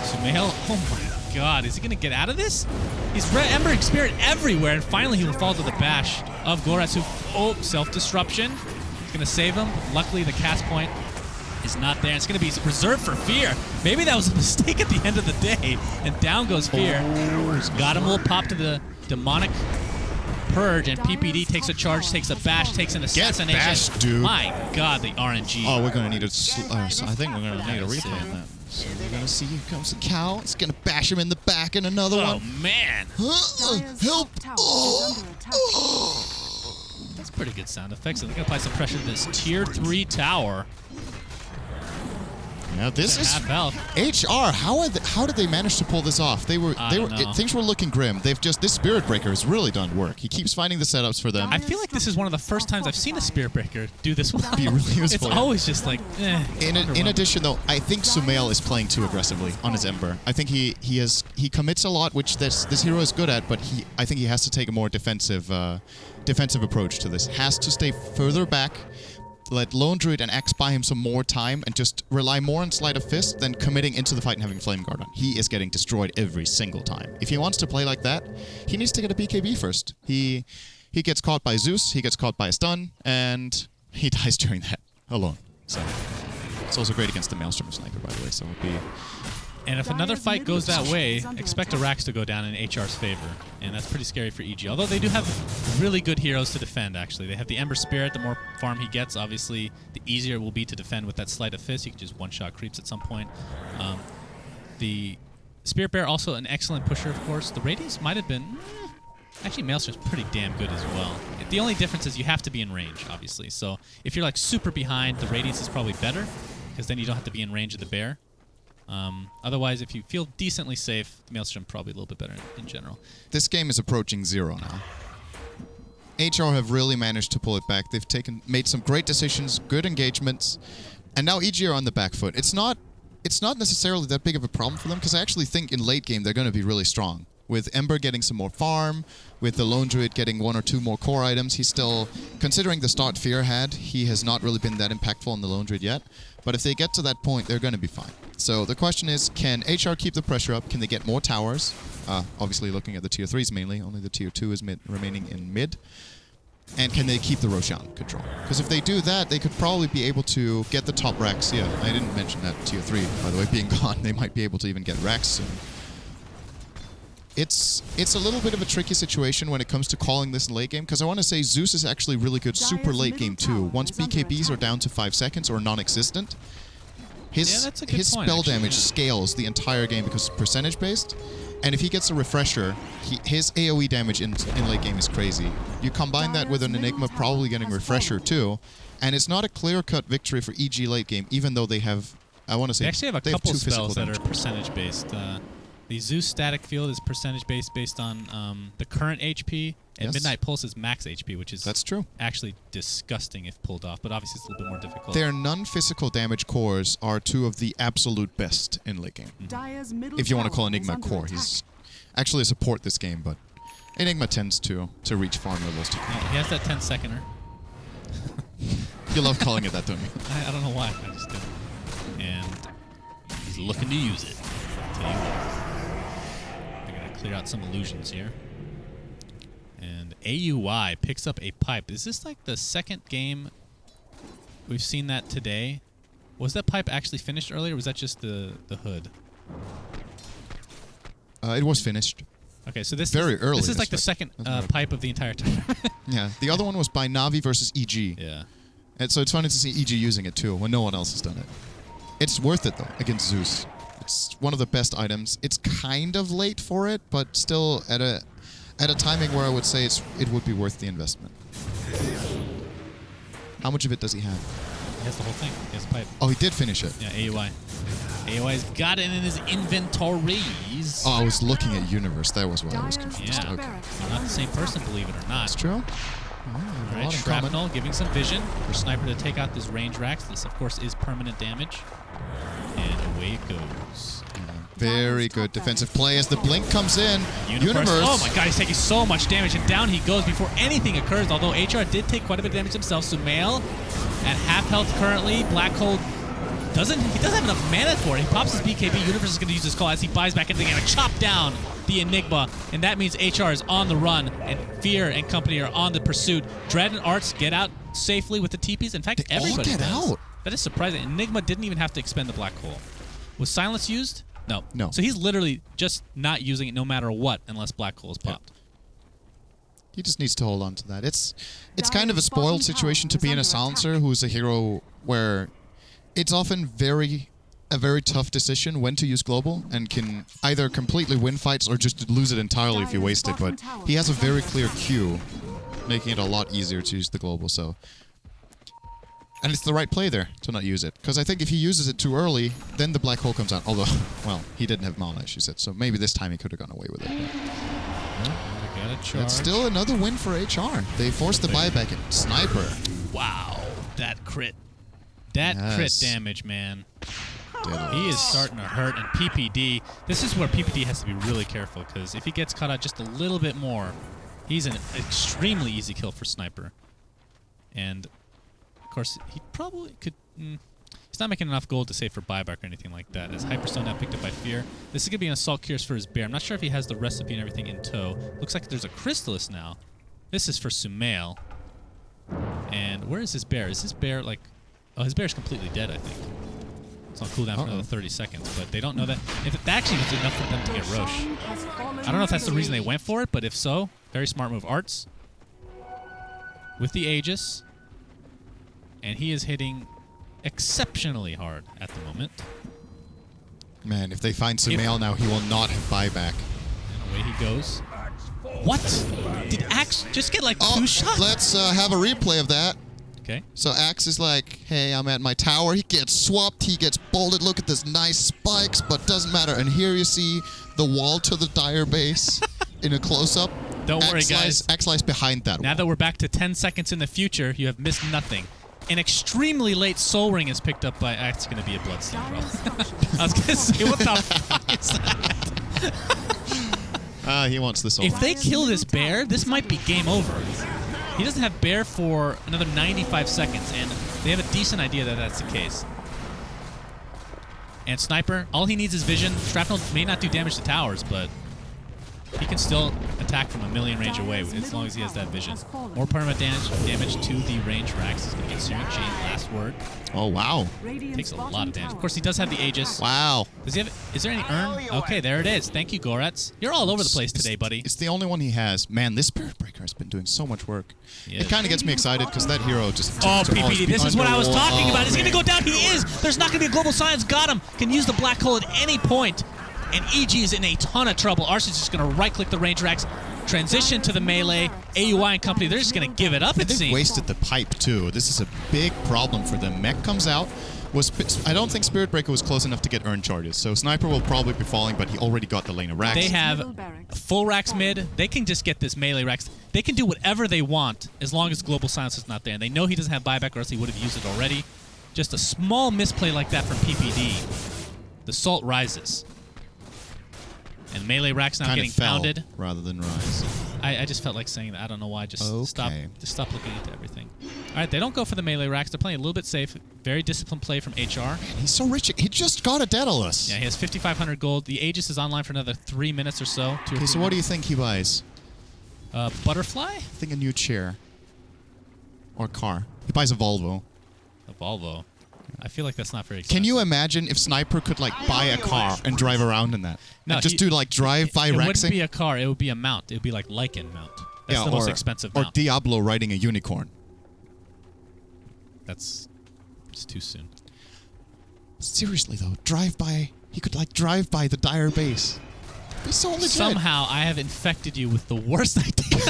Speaker 2: Sumail. Oh my god. Is he going to get out of this? He's Embering Spirit everywhere, and finally he will fall to the bash of Goretz, who... Oh! Self-disruption. He's going to save him. Luckily, the cast point is not there. It's going to be reserved for Fear. Maybe that was a mistake at the end of the day. And down goes Fear. Got him. Will pop to the demonic Purge, and PPD takes a charge, takes a bash, takes an assassination.
Speaker 3: Get bashed, dude.
Speaker 2: My god, the RNG.
Speaker 3: Oh, we're going to need I think we're going to need a replay on that. So we're going to see, here comes the cow. It's going to bash him in the back and another one.
Speaker 2: Oh, man.
Speaker 3: Help.
Speaker 2: That's pretty good sound effects. I think I apply some pressure to this tier 3 tower.
Speaker 3: Now this is
Speaker 2: half health.
Speaker 3: HR. How did they manage to pull this off? Things were looking grim. This Spirit Breaker has really done work. He keeps finding the setups for them.
Speaker 2: I feel like this is one of the first times I've seen a Spirit Breaker do this well.
Speaker 3: Be really useful.
Speaker 2: It's always just like,
Speaker 3: In addition, though, I think Sumail is playing too aggressively on his Ember. I think he commits a lot, which this hero is good at, but I think he has to take a more defensive approach to this. Has to stay further back. Let Lone Druid and Axe buy him some more time and just rely more on Sleight of Fist than committing into the fight and having Flame Guard on. He is getting destroyed every single time. If he wants to play like that, he needs to get a BKB first. He gets caught by Zeus, he gets caught by a stun, and he dies during that alone. So it's also great against the Maelstrom Sniper, by the way, so it would be...
Speaker 2: And if another fight goes that way, expect a Rax to go down in HR's favor. And that's pretty scary for EG. Although they do have really good heroes to defend, actually. They have the Ember Spirit. The more farm he gets, obviously, the easier it will be to defend with that Sleight of Fist. You can just one-shot creeps at some point. The Spirit Bear, also an excellent pusher, of course. The Radiance might have been... Actually, Maelstrom's pretty damn good as well. The only difference is you have to be in range, obviously. So if you're like super behind, the Radiance is probably better, because then you don't have to be in range of the Bear. Otherwise, if you feel decently safe, the Maelstrom probably a little bit better in general.
Speaker 3: This game is approaching 0 now. HR have really managed to pull it back. They've made some great decisions, good engagements, and now EG are on the back foot. It's not necessarily that big of a problem for them, because I actually think in late game they're going to be really strong. With Ember getting some more farm, with the Lone Druid getting 1 or 2 more core items, he's still, considering the start Fear had, he has not really been that impactful on the Lone Druid yet. But if they get to that point, they're going to be fine. So the question is, can HR keep the pressure up? Can they get more towers? Obviously looking at the tier 3s mainly, only the tier 2 is remaining in mid. And can they keep the Roshan control? Because if they do that, they could probably be able to get the top Rax. Yeah, I didn't mention that tier 3, by the way, being gone. They might be able to even get Rax soon. It's a little bit of a tricky situation when it comes to calling this in late game, because I want to say Zeus is actually really good super late game too. Once BKBs are down to 5 seconds or non-existent, his spell damage scales the entire game because it's percentage based, and if he gets a refresher, his AoE damage in late game is crazy. You combine that with an Enigma probably getting refresher too, and it's not a clear-cut victory for EG late game, even though they have, I want to say,
Speaker 2: they actually have a couple spells that are percentage based. The Zeus static field is percentage based on the current HP, and Midnight Pulse is max HP, which is actually disgusting if pulled off, but obviously it's a little bit more difficult.
Speaker 3: Their non-physical damage cores are 2 of the absolute best in late game. If you want to call Enigma core, he's actually a support this game, but Enigma tends to reach farm levels too.
Speaker 2: Yeah, he has that 10-seconder.
Speaker 3: You love calling it that, don't you?
Speaker 2: I don't know why, I just did. And he's looking to use it. I'll tell you what. Clear out some illusions here. And AUI picks up a pipe. Is this like the second game we've seen that today? Was that pipe actually finished earlier, or was that just the hood?
Speaker 3: It was finished.
Speaker 2: Okay, so this is like the second pipe of the entire time.
Speaker 3: Yeah, the other one was by Na'Vi versus EG.
Speaker 2: Yeah.
Speaker 3: And so it's funny to see EG using it too, when no one else has done it. It's worth it, though, against Zeus. It's one of the best items. It's kind of late for it, but still at a timing where I would say it would be worth the investment. How much of it does he have?
Speaker 2: He has the whole thing. He has a pipe.
Speaker 3: Oh, he did finish it.
Speaker 2: Yeah, AUI. AUI's got it in his inventories.
Speaker 3: Oh, I was looking at Universe. That was why I was confused.
Speaker 2: Yeah.
Speaker 3: Okay.
Speaker 2: They're not the same person, believe it or not.
Speaker 3: That's true.
Speaker 2: All right, Shrapnel giving some vision for Sniper to take out this range Rax. This, of course, is permanent damage. And away it goes.
Speaker 3: Very good defensive play as the blink comes in. Universe.
Speaker 2: Oh my god, he's taking so much damage, and down he goes before anything occurs, although HR did take quite a bit of damage himself. Sumail at half health currently. Black Hole doesn't have enough mana for it. He pops his BKB. Universe is going to use his call as he buys back into the game and chop down the Enigma, and that means HR is on the run, and Fear and company are on the pursuit. Dread and Arts get out safely with the TPs. In fact, everybody does. That is surprising. Enigma didn't even have to expend the Black Hole. Was Silence used? No.
Speaker 3: No.
Speaker 2: So he's literally just not using it no matter what unless Black Hole is popped.
Speaker 3: He just needs to hold on to that. It's kind of a spoiled situation to be in a Silencer who's a hero where it's often a very tough decision when to use Global and can either completely win fights or just lose it entirely if you waste it. But he has a very clear Q, making it a lot easier to use the Global. So And it's the right play there to not use it. Because I think if he uses it too early, then the black hole comes out. Although, well, he didn't have mana, as you said. So maybe this time he could have gone away with it. It's still another win for HR. They forced the buyback in. Sniper.
Speaker 2: Wow. That crit. That crit damage, man. He is starting to hurt. And PPD, this is where PPD has to be really careful. Because if he gets caught out just a little bit more, he's an extremely easy kill for Sniper. And... of course, he probably could... he's not making enough gold to save for buyback or anything like that. As Hyperstone now picked up by Fear. This is going to be an Assault Cures for his bear. I'm not sure if he has the recipe and everything in tow. Looks like there's a Crystallis now. This is for Sumail. And where is his bear? Is his bear like... oh, his bear's completely dead, I think. It's on cooldown for another 30 seconds, but they don't know that. If it actually was enough for them to get Roche. I don't know if that's the reason they went for it, but if so, very smart move. Arts. With the Aegis. And he is hitting exceptionally hard at the moment.
Speaker 3: Man, if they find Sumail now, he will not have buyback.
Speaker 2: And away he goes. What? Did Axe just get like 2 shots?
Speaker 3: Let's have a replay of that.
Speaker 2: Okay.
Speaker 3: So Axe is like, hey, I'm at my tower. He gets swapped. He gets bolted. Look at this nice spikes, but doesn't matter. And here you see the wall to the dire base in a close-up.
Speaker 2: Don't worry, guys.
Speaker 3: Axe lies behind that wall.
Speaker 2: Now that we're back to 10 seconds in the future, you have missed nothing. An extremely late Soul Ring is picked up by... it's going to be a Bloodstone, probably. I was going to say, what the fuck is that?
Speaker 3: He wants the Soul Ring.
Speaker 2: If they kill this bear, this might be game over. He doesn't have bear for another 95 seconds, and they have a decent idea that that's the case. And Sniper, all he needs is vision. Shrapnel may not do damage to towers, but he can still attack from a million range away as long as he has that vision. More permanent damage to the range racks. He's going to get Searing Chain, last word.
Speaker 3: Oh, wow.
Speaker 2: Takes a lot of damage. Of course, he does have the Aegis.
Speaker 3: Wow.
Speaker 2: Does he have? Is there any urn? Okay, there it is. Thank you, Goretz. You're all over the place today, buddy.
Speaker 3: It's the only one he has. Man, this Spirit Breaker has been doing so much work. It kind of gets me excited because that hero just...
Speaker 2: oh, PPD, this is what I was talking about. He's going to go down. He is. There's not going to be a Global Silence. Got him. Can use the black hole at any point. And EG is in a ton of trouble. Arson's just going to right-click the range racks, transition to the melee. AUI and company, they're just going to give it up, it seems.
Speaker 3: They've wasted the pipe, too. This is a big problem for them. Mech comes out. I don't think Spirit Breaker was close enough to get earn charges, so Sniper will probably be falling, but he already got the lane of racks.
Speaker 2: They have full racks mid. They can just get this melee racks. They can do whatever they want as long as Global Silence is not there. And they know he doesn't have buyback, or else he would have used it already. Just a small misplay like that from PPD. The Salt rises. And melee racks now getting pounded
Speaker 3: rather than rise.
Speaker 2: I just felt like saying that. I don't know why. Just stop looking into everything. All right, they don't go for the melee racks. They're playing a little bit safe. Very disciplined play from HR.
Speaker 3: Man, he's so rich. He just got a Daedalus.
Speaker 2: Yeah, he has 5,500 gold. The Aegis is online for another 3 minutes or so.
Speaker 3: Okay, so what do you think he buys?
Speaker 2: Butterfly?
Speaker 3: I think a new chair. Or car. He buys a Volvo.
Speaker 2: A Volvo. I feel like that's not very expensive.
Speaker 3: Can you imagine if Sniper could, like, buy a car and drive around in that?
Speaker 2: No,
Speaker 3: and just do, like, drive-by
Speaker 2: It
Speaker 3: rexing?
Speaker 2: wouldn't be a car. It would be a mount. It would be like Lycan mount. That's the most expensive mount.
Speaker 3: Or Diablo riding a unicorn.
Speaker 2: That's just too soon.
Speaker 3: Seriously, though. Drive-by... He could, like, drive by the dire base. He's so legit.
Speaker 2: Somehow, I have infected you with the worst idea.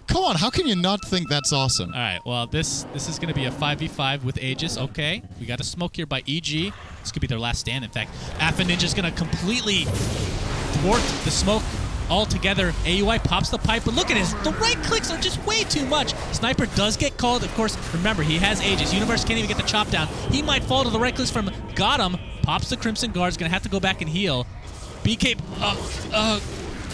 Speaker 3: Come on, how can you not think that's awesome?
Speaker 2: All right, well, this is going to be a 5v5 with Aegis. Okay, we got a smoke here by EG. This could be their last stand, in fact. Alpha Ninja's going to completely thwart the smoke altogether. AUI pops the pipe, but look at his... the right clicks are just way too much. Sniper does get called. Of course, remember, he has Aegis. Universe can't even get the chop down. He might fall to the right clicks from... got him. Pops the Crimson Guard's going to have to go back and heal. BK...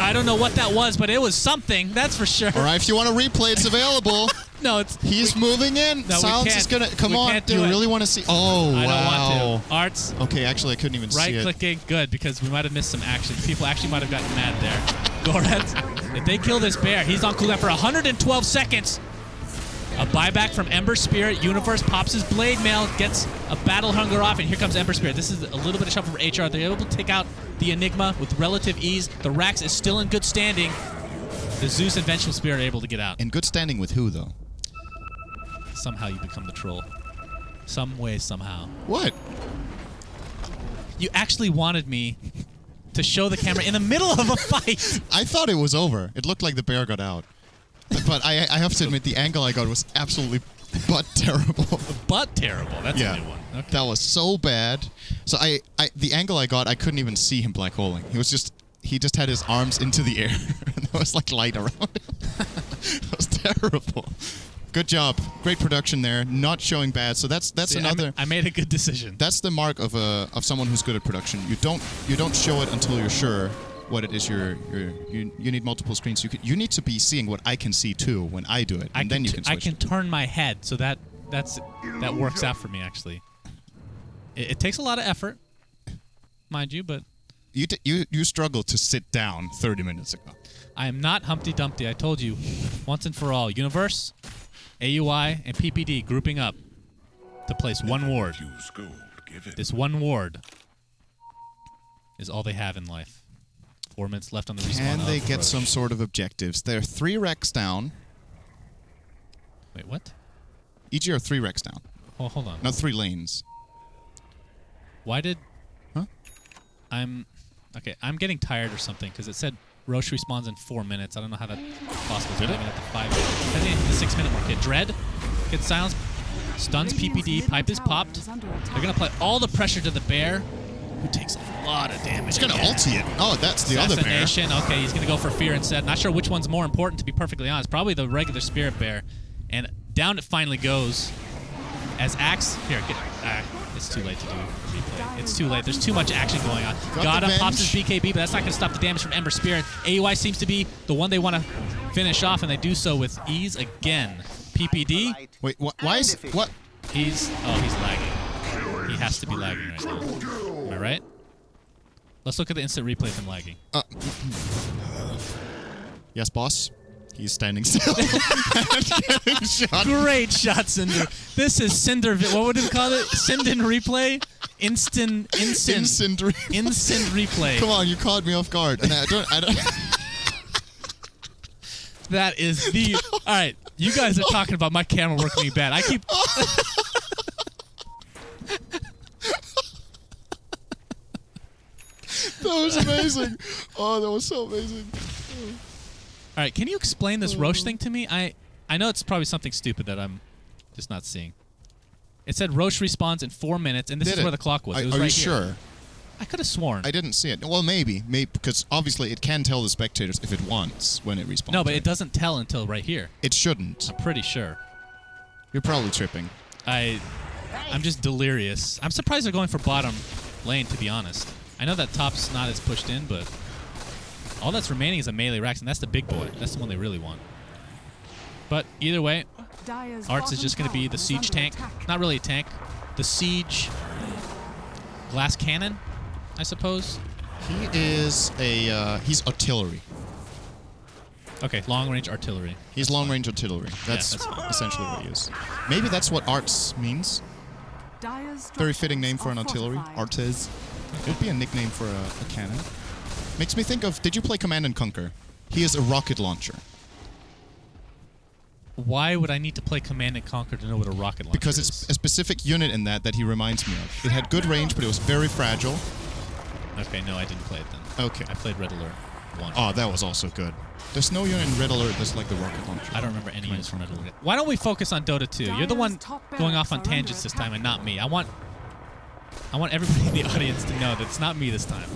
Speaker 2: I don't know what that was, but it was something, that's for sure.
Speaker 3: All right, if you want to replay, it's available.
Speaker 2: No, it's...
Speaker 3: He's moving in.
Speaker 2: No,
Speaker 3: Silence is going to... Come on, do you really want to see... Oh, wow.
Speaker 2: I don't want to. Arts.
Speaker 3: Okay, actually, I couldn't even see it.
Speaker 2: Right-clicking, good, because we might have missed some action. People actually might have gotten mad there. Goretz, if they kill this bear, he's on cooldown for 112 seconds. A buyback from Ember Spirit. Universe pops his Blade Mail, gets a Battle Hunger off, and here comes Ember Spirit. This is a little bit of trouble for HR. They're able to take out the Enigma with relative ease. The Rax is still in good standing. The Zeus and Vengeful Spirit are able to get out.
Speaker 3: In good standing with who, though?
Speaker 2: Somehow you become the troll. Some way, somehow.
Speaker 3: What?
Speaker 2: You actually wanted me to show the camera in the middle of a fight.
Speaker 3: I thought it was over. It looked like the bear got out. But I have to admit, the angle I got was absolutely But terrible.
Speaker 2: But terrible. That's a new one. Okay.
Speaker 3: That was so bad. So the angle I got, I couldn't even see him black holing. He just had his arms into the air, and there was like light around him. It was terrible. Good job. Great production there. Not showing bad. So that's another.
Speaker 2: I made a good decision.
Speaker 3: That's the mark of someone who's good at production. You don't show it until you're sure what it is. You need multiple screens. You need to be seeing what I can see too when I do it, and then you can switch.
Speaker 2: I can turn my head, so that works out for me actually. It takes a lot of effort, mind you, but
Speaker 3: you struggled to sit down 30 minutes ago.
Speaker 2: I am not Humpty Dumpty. I told you once and for all. Universe, AUI, and PPD grouping up to place one ward. This one ward is all they have in life. 4 minutes left on the respawn.
Speaker 3: Can they get some sort of objectives? They're 3 wrecks down.
Speaker 2: Wait, what?
Speaker 3: EG are 3 wrecks down.
Speaker 2: Oh, hold on.
Speaker 3: No, 3 lanes.
Speaker 2: Why did...
Speaker 3: Huh?
Speaker 2: I'm getting tired or something, because it said Roche respawns in 4 minutes. I don't know how that's possible. Did it? At the 5 minutes. I think the 6 minute mark. Get Dread. Get Silence. Stuns PPD. Pipe is popped. They're going to apply all the pressure to the bear, who takes a lot of damage.
Speaker 3: He's going to ulti it. Oh, that's the other bear.
Speaker 2: Okay, he's going to go for Fear instead. Not sure which one's more important, to be perfectly honest. Probably the regular Spirit Bear. And down it finally goes. As Axe... Here, get... it's too late to do replay. It's too late. There's too much action going on. Gada pops his BKB, but that's not going to stop the damage from Ember Spirit. AUI seems to be the one they want to finish off, and they do so with ease again. PPD.
Speaker 3: Wait, why is... What?
Speaker 2: He's lagging. He has to be lagging right now. Am I right? Let's look at the instant replay of him lagging.
Speaker 3: Yes, boss. He's standing still. Getting shot.
Speaker 2: Great shot, Cinder. This is Cinder. What would we call it? syndereN replay? Instant replay.
Speaker 3: Come on, you caught me off guard. And I don't.
Speaker 2: That is the... All right, you guys are talking about my camera work being bad. I keep...
Speaker 3: That was amazing. Oh, that was so amazing.
Speaker 2: All right, can you explain this Roche thing to me? I know it's probably something stupid that I'm just not seeing. It said Roche respawns in 4 minutes, and this is where the clock was. It was
Speaker 3: are
Speaker 2: right
Speaker 3: you
Speaker 2: here.
Speaker 3: sure?
Speaker 2: I could have sworn.
Speaker 3: I didn't see it. Well, maybe, because obviously it can tell the spectators if it wants when it respawns.
Speaker 2: No, but it doesn't tell until right here.
Speaker 3: It shouldn't.
Speaker 2: I'm pretty sure.
Speaker 3: You're probably tripping.
Speaker 2: I'm just delirious. I'm surprised they're going for bottom lane, to be honest. I know that top's not as pushed in, but all that's remaining is a melee Rax, and that's the big boy. That's the one they really want. But either way, Arts is just going to be the siege tank. Not really a tank. The siege glass cannon, I suppose.
Speaker 3: He is he's artillery.
Speaker 2: Okay, long-range artillery.
Speaker 3: He's long-range artillery. That's essentially what he is. Maybe that's what Arts means. Very fitting name for an artillery. Artes. It would be a nickname for a cannon. Makes me think of, did you play Command & Conquer? He is a rocket launcher.
Speaker 2: Why would I need to play Command & Conquer to know what a rocket launcher
Speaker 3: because
Speaker 2: is?
Speaker 3: It's a specific unit in that he reminds me of. It had good range, but it was very fragile.
Speaker 2: Okay, no, I didn't play it then.
Speaker 3: Okay.
Speaker 2: I played Red Alert 1.
Speaker 3: Oh, that was also good. There's no unit in Red Alert that's like the rocket launcher.
Speaker 2: I don't remember any units from Red Alert. Why don't we focus on Dota 2? You're the one going off on tangents this time and not me. I want everybody in the audience to know that it's not me this time.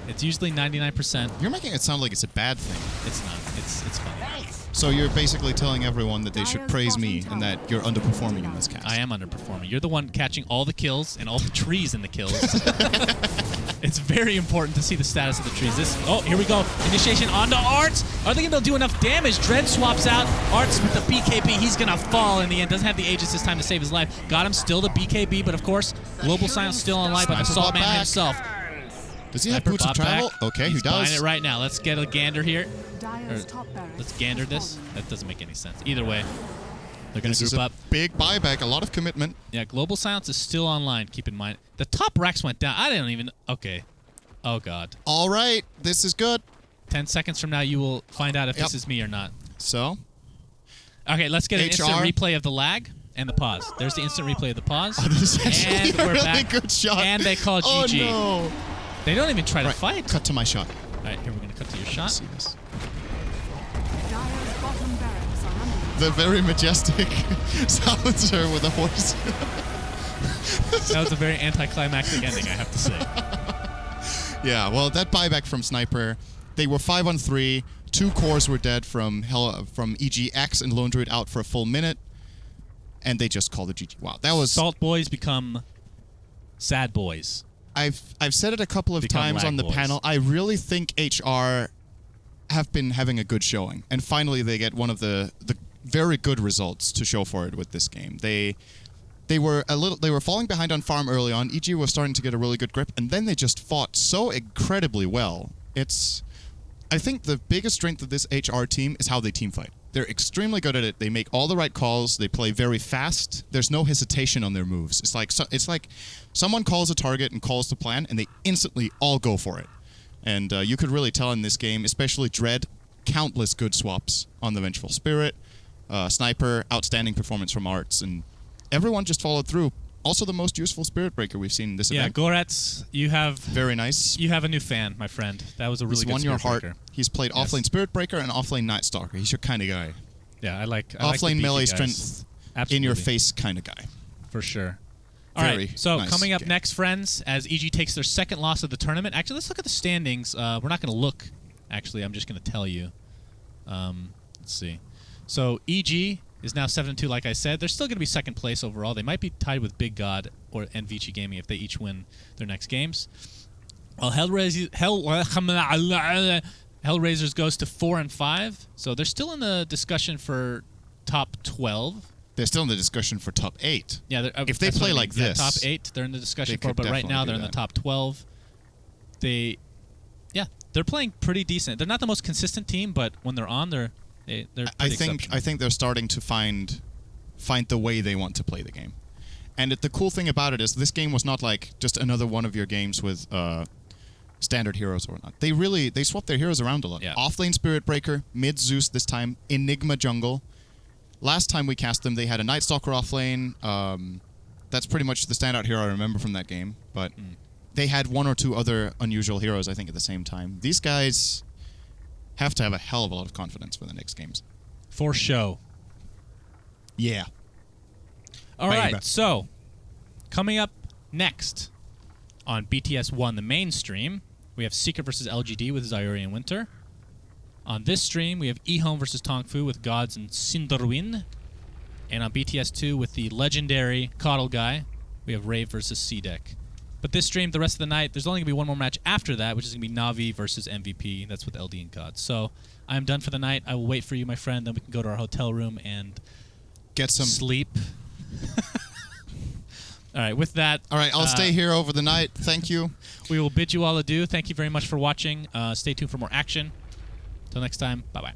Speaker 2: It's usually 99%.
Speaker 3: You're making it sound like it's a bad thing.
Speaker 2: It's not. It's funny.
Speaker 3: So you're basically telling everyone that they should praise me and that you're underperforming in this cast.
Speaker 2: I am underperforming. You're the one catching all the kills and all the trees in the kills. It's very important to see the status of the trees. Oh, here we go. Initiation onto Arts. Are they going to do enough damage? Dread swaps out. Arts with the BKB. He's going to fall in the end. Doesn't have the Aegis this time to save his life. Got him still the BKB, but of course, Global Silence still on life by the Salt Man himself.
Speaker 3: Does he have boots of travel? Okay, he does.
Speaker 2: He's buying it right now. Let's get a gander here. Let's gander this. That doesn't make any sense. Either way, they're going to group up.
Speaker 3: Big buyback, a lot of commitment.
Speaker 2: Yeah, Global Silence is still online, keep in mind. The top racks went down. I didn't even... Okay. Oh, God.
Speaker 3: All right, this is good.
Speaker 2: 10 seconds from now, you will find out if this is me or not.
Speaker 3: So?
Speaker 2: Okay, let's get an instant replay of the lag and the pause. There's the instant replay of the pause.
Speaker 3: Oh, this is actually
Speaker 2: and we're
Speaker 3: a really
Speaker 2: back.
Speaker 3: good shot.
Speaker 2: And they call GG.
Speaker 3: Oh, no.
Speaker 2: They don't even try to fight.
Speaker 3: Cut to my shot.
Speaker 2: All right, here we're going to cut to your shot.
Speaker 3: Let's see this. the very majestic silencer with a horse.
Speaker 2: That was a very anticlimactic ending, I have to say.
Speaker 3: Yeah, well, that buyback from Sniper, they were 5-on-3. 2 cores were dead from EGX and Lone Druid out for a full minute, and they just called it GG. Wow, that was...
Speaker 2: Salt boys become sad boys.
Speaker 3: I've said it a couple of times on the panel. I really think HR have been having a good showing, and finally they get one of the very good results to show for it with this game. They were falling behind on farm early on. EG was starting to get a really good grip, and then they just fought so incredibly well. I think the biggest strength of this HR team is how they team fight. They're extremely good at it. They make all the right calls. They play very fast. There's no hesitation on their moves. It's like someone calls a target and calls the plan, and they instantly all go for it. And you could really tell in this game, especially Dread, countless good swaps on the Vengeful Spirit. Sniper, outstanding performance from Arts, and everyone just followed through. Also the most useful Spirit Breaker we've seen in this event.
Speaker 2: Yeah, Goretz, you have...
Speaker 3: Very nice.
Speaker 2: You have a new fan, my friend. That was a really good Spirit Breaker.
Speaker 3: Heart. He's played offlane Spirit Breaker and offlane Night Stalker. He's your kind of guy.
Speaker 2: Yeah, I like
Speaker 3: offlane melee strength, in your face kind of guy.
Speaker 2: For sure. All right, so
Speaker 3: nice
Speaker 2: coming up
Speaker 3: game.
Speaker 2: next, friends, as EG takes their second loss of the tournament. Actually, let's look at the standings. We're not going to look. Actually, I'm just going to tell you. Let's see. So EG is now 7-2, like I said. They're still going to be second place overall. They might be tied with Big God and Vici Gaming if they each win their next games. Well, HellRaisers goes to 4-5, so they're still in the discussion for top 12.
Speaker 3: They're still in the discussion for top 8.
Speaker 2: Yeah,
Speaker 3: if they play like this,
Speaker 2: top 8, they're in the discussion for. But right now, they're in the top 12. They're playing pretty decent. They're not the most consistent team, but when they're on, they're pretty exceptional.
Speaker 3: I think they're starting to find the way they want to play the game. And the cool thing about it is this game was not like just another one of your games with standard heroes or whatnot. They swapped their heroes around a lot.
Speaker 2: Yeah.
Speaker 3: Offlane Spirit Breaker, mid Zeus this time, Enigma jungle. Last time we cast them, they had a Night Stalker offlane. That's pretty much the standout hero I remember from that game. But they had 1 or 2 other unusual heroes, I think, at the same time. These guys have to have a hell of a lot of confidence for the next games.
Speaker 2: For show.
Speaker 3: Yeah.
Speaker 2: All right, so coming up next on BTS 1, the main stream, we have Secret versus LGD with Zyuri and Winter. On this stream, we have eHome versus Tongfu with Gods and syndereN. And on BTS 2, with the legendary Coddle Guy, we have Rave versus C-Deck. But this stream, the rest of the night, there's only going to be one more match after that, which is going to be Na'Vi versus MVP. That's with LD and Gods. So I'm done for the night. I will wait for you, my friend. Then we can go to our hotel room and
Speaker 3: get some
Speaker 2: sleep. All right, with that...
Speaker 3: All right, I'll stay here over the night. Thank you.
Speaker 2: We will bid you all adieu. Thank you very much for watching. Stay tuned for more action. Until next time, bye-bye.